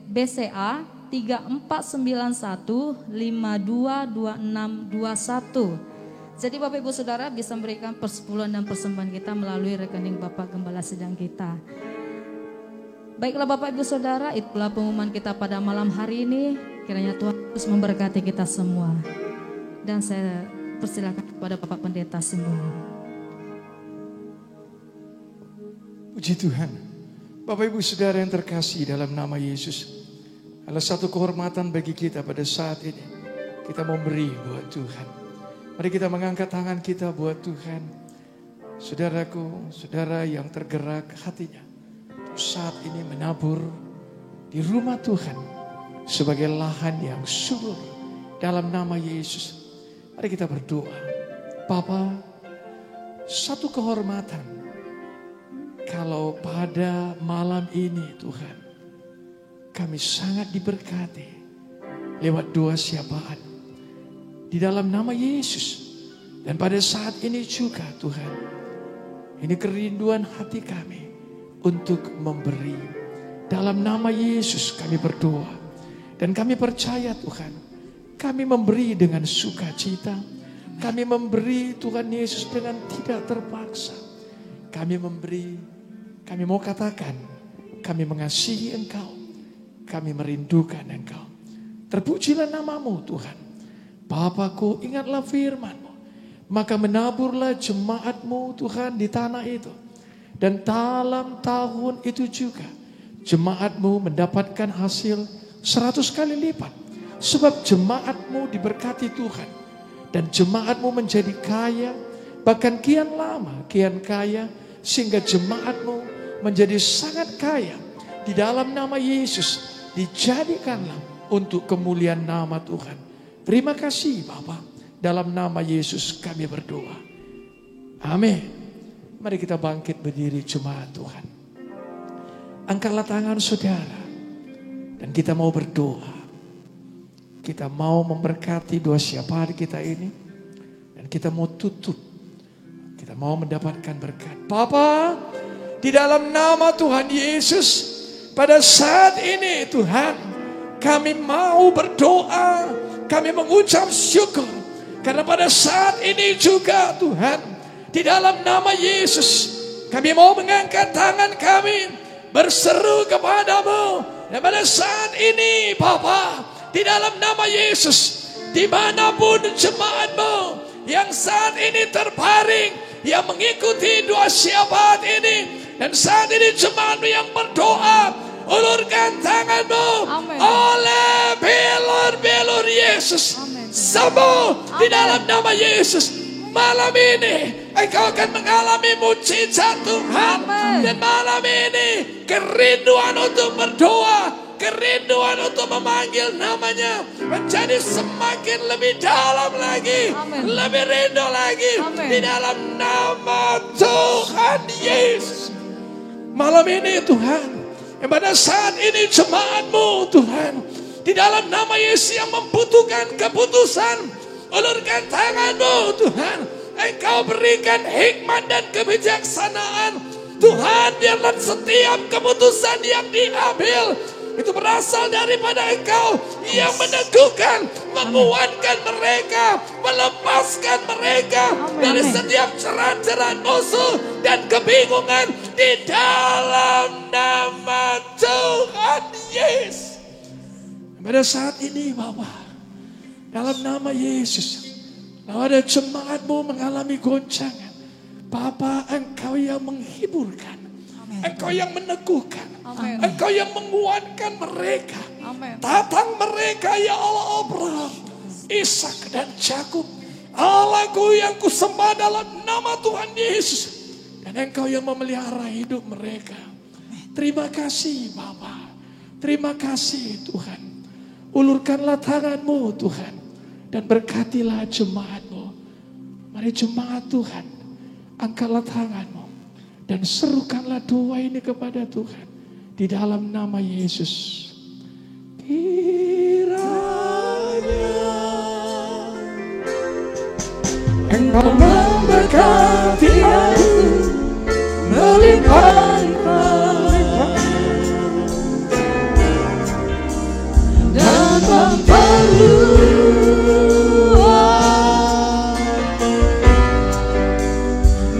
BCA 3491 522621. Jadi Bapak Ibu Saudara bisa memberikan persepuluhan dan persembahan kita melalui rekening Bapak Gembala Sidang kita. Baiklah Bapak Ibu Saudara, itulah pengumuman kita pada malam hari ini. Kiranya Tuhan terus memberkati kita semua. Dan saya persilakan kepada Bapak Pendeta Simbolo. Puji Tuhan. Bapak Ibu Saudara yang terkasih dalam nama Yesus, adalah satu kehormatan bagi kita pada saat ini. Kita mau beri buat Tuhan. Mari kita mengangkat tangan kita buat Tuhan. Saudaraku, saudara yang tergerak hatinya saat ini menabur di rumah Tuhan sebagai lahan yang subur dalam nama Yesus. Mari kita berdoa. Bapa, satu kehormatan kalau pada malam ini Tuhan, kami sangat diberkati lewat doa syafaat di dalam nama Yesus. Dan pada saat ini juga Tuhan, ini kerinduan hati kami untuk memberi. Dalam nama Yesus kami berdoa. Dan kami percaya Tuhan, kami memberi dengan sukacita. Kami memberi Tuhan Yesus dengan tidak terpaksa. Kami memberi, kami mau katakan, kami mengasihi Engkau, kami merindukan Engkau. Terpujilah namamu Tuhan. Bapakku, ingatlah firman-Mu. Maka menaburlah jemaat-Mu Tuhan di tanah itu. Dan dalam tahun itu juga jemaat-Mu mendapatkan hasil 100 kali lipat. Sebab jemaat-Mu diberkati Tuhan. Dan jemaat-Mu menjadi kaya. Bahkan kian lama, kian kaya. Sehingga jemaat-Mu menjadi sangat kaya. Di dalam nama Yesus dijadikanlah untuk kemuliaan nama Tuhan. Terima kasih Bapa. Dalam nama Yesus kami berdoa. Amin. Mari kita bangkit berdiri jemaat Tuhan. Angkatlah tangan saudara. Dan kita mau berdoa. Kita mau memberkati doa syafaat kita ini. Dan kita mau tutup. Kita mau mendapatkan berkat. Bapa, di dalam nama Tuhan Yesus, pada saat ini Tuhan, kami mau berdoa, kami mengucap syukur. Karena pada saat ini juga Tuhan, di dalam nama Yesus, kami mau mengangkat tangan kami, berseru kepadamu. Dan pada saat ini Bapa, di dalam nama Yesus, dimanapun jemaat-Mu yang saat ini terbaring, yang mengikuti doa syafaat ini, dan saat ini jemaat-Mu yang berdoa, ulurkan tangan-Mu oleh bilur-bilur Yesus. Sembuh di dalam nama Yesus. Malam ini engkau akan mengalami mujizat Tuhan. Dan malam ini kerinduan untuk berdoa, kerinduan untuk memanggil namanya menjadi semakin lebih dalam lagi. Lebih rindu lagi di dalam nama Tuhan Yesus. Malam ini Tuhan, pada saat ini jemaat-Mu Tuhan, di dalam nama Yesus yang membutuhkan keputusan, ulurkan tangan-Mu Tuhan. Engkau berikan hikmat dan kebijaksanaan. Tuhan, biarlah setiap keputusan yang diambil itu berasal daripada Engkau yang meneguhkan, menguatkan mereka, melepaskan mereka dari setiap ceran-ceran musuh dan kebingungan di dalam nama Tuhan Yesus. Pada saat ini Bapak, dalam nama Yesus, kalau ada jemaat-Mu mengalami goncangan, Bapa, Engkau yang menghiburkan, Engkau yang meneguhkan, Engkau yang menguatkan mereka. Tatang mereka ya Allah Abraham, Ishak dan Yakub. Allahku yang kusembah dalam nama Tuhan Yesus. Dan Engkau yang memelihara hidup mereka. Terima kasih Bapa. Terima kasih Tuhan. Ulurkanlah tangan-Mu Tuhan. Dan berkatilah jemaat-Mu. Mari jemaat Tuhan, angkatlah tangan-Mu. Dan serukanlah doa ini kepada Tuhan. Di dalam nama Yesus. Kiranya Engkau memberkati aku melimpah-limpah dan memperluas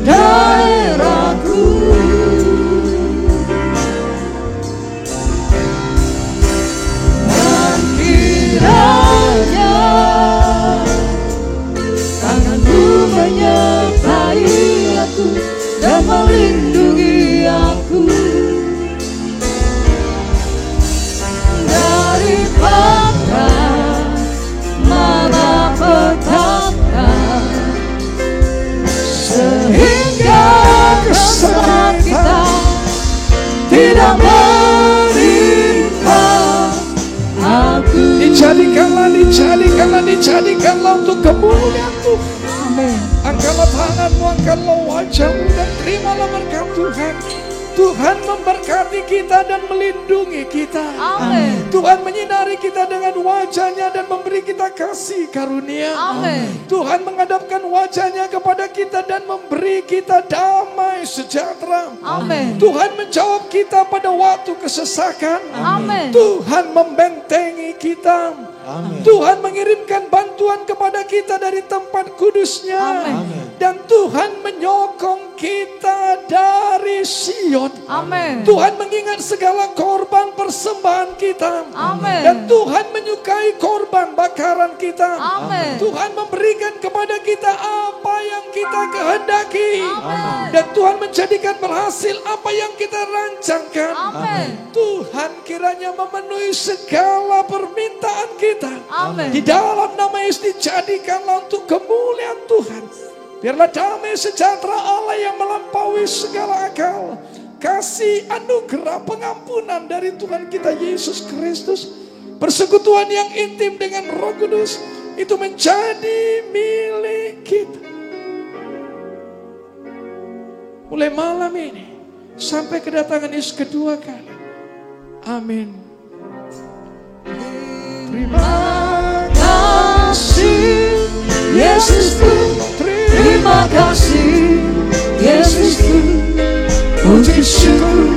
daerahku. Dan kiranya tangan-Mu menyertai aku dan melindungi aku daripada malapetaka, sehingga kesakitan tidak menimpa aku. Dijadikanlah untuk kemuliaan Tuhan. Amin. Angkatlah tanganmu, angkatlah wajahmu dan terimalah berkat Tuhan. Tuhan memberkati kita dan melindungi kita. Amin. Tuhan menyinari kita dengan wajahnya dan memberi kita kasih karunia. Amin. Tuhan menghadapkan wajahnya kepada kita dan memberi kita damai sejahtera. Amin. Tuhan menjawab kita pada waktu kesesakan. Amin. Tuhan membentengi kita. Amin. Tuhan mengirimkan bantuan kepada kita dari tempat kudusnya. Amin. Dan Tuhan menyokong kita dari Sion. Sion. Amin. Tuhan mengingat segala korban persembahan kita. Amin. Dan Tuhan menyukai korban bakaran kita. Amin. Tuhan memberikan kepada kita apa yang kita kehendaki. Amin. Dan Tuhan menjadikan berhasil apa yang kita rancangkan. Amin. Tuhan kiranya memenuhi segala permintaan kita. Amin. Di dalam nama Yesus dijadikanlah untuk kemuliaan Tuhan. Biarlah damai sejahtera Allah yang melampaui segala akal, kasih anugerah pengampunan dari Tuhan kita Yesus Kristus, persekutuan yang intim dengan Roh Kudus itu menjadi milik kita. Mulai malam ini sampai kedatangan Yesus kedua kali. Amin. Terima kasih Yesusku, terima kasih Yesusku, puji syukur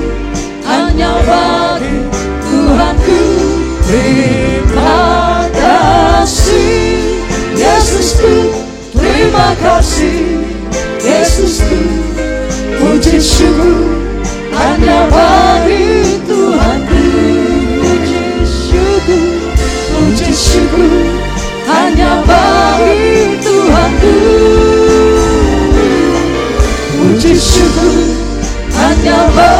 hanya bagi Tuhanku. Terima kasih Yesusku, terima kasih Yesusku, puji syukur hanya bagi Tuhanku. Puji syukur hanya bagi Tuhanku. Puji syukur hanya bagi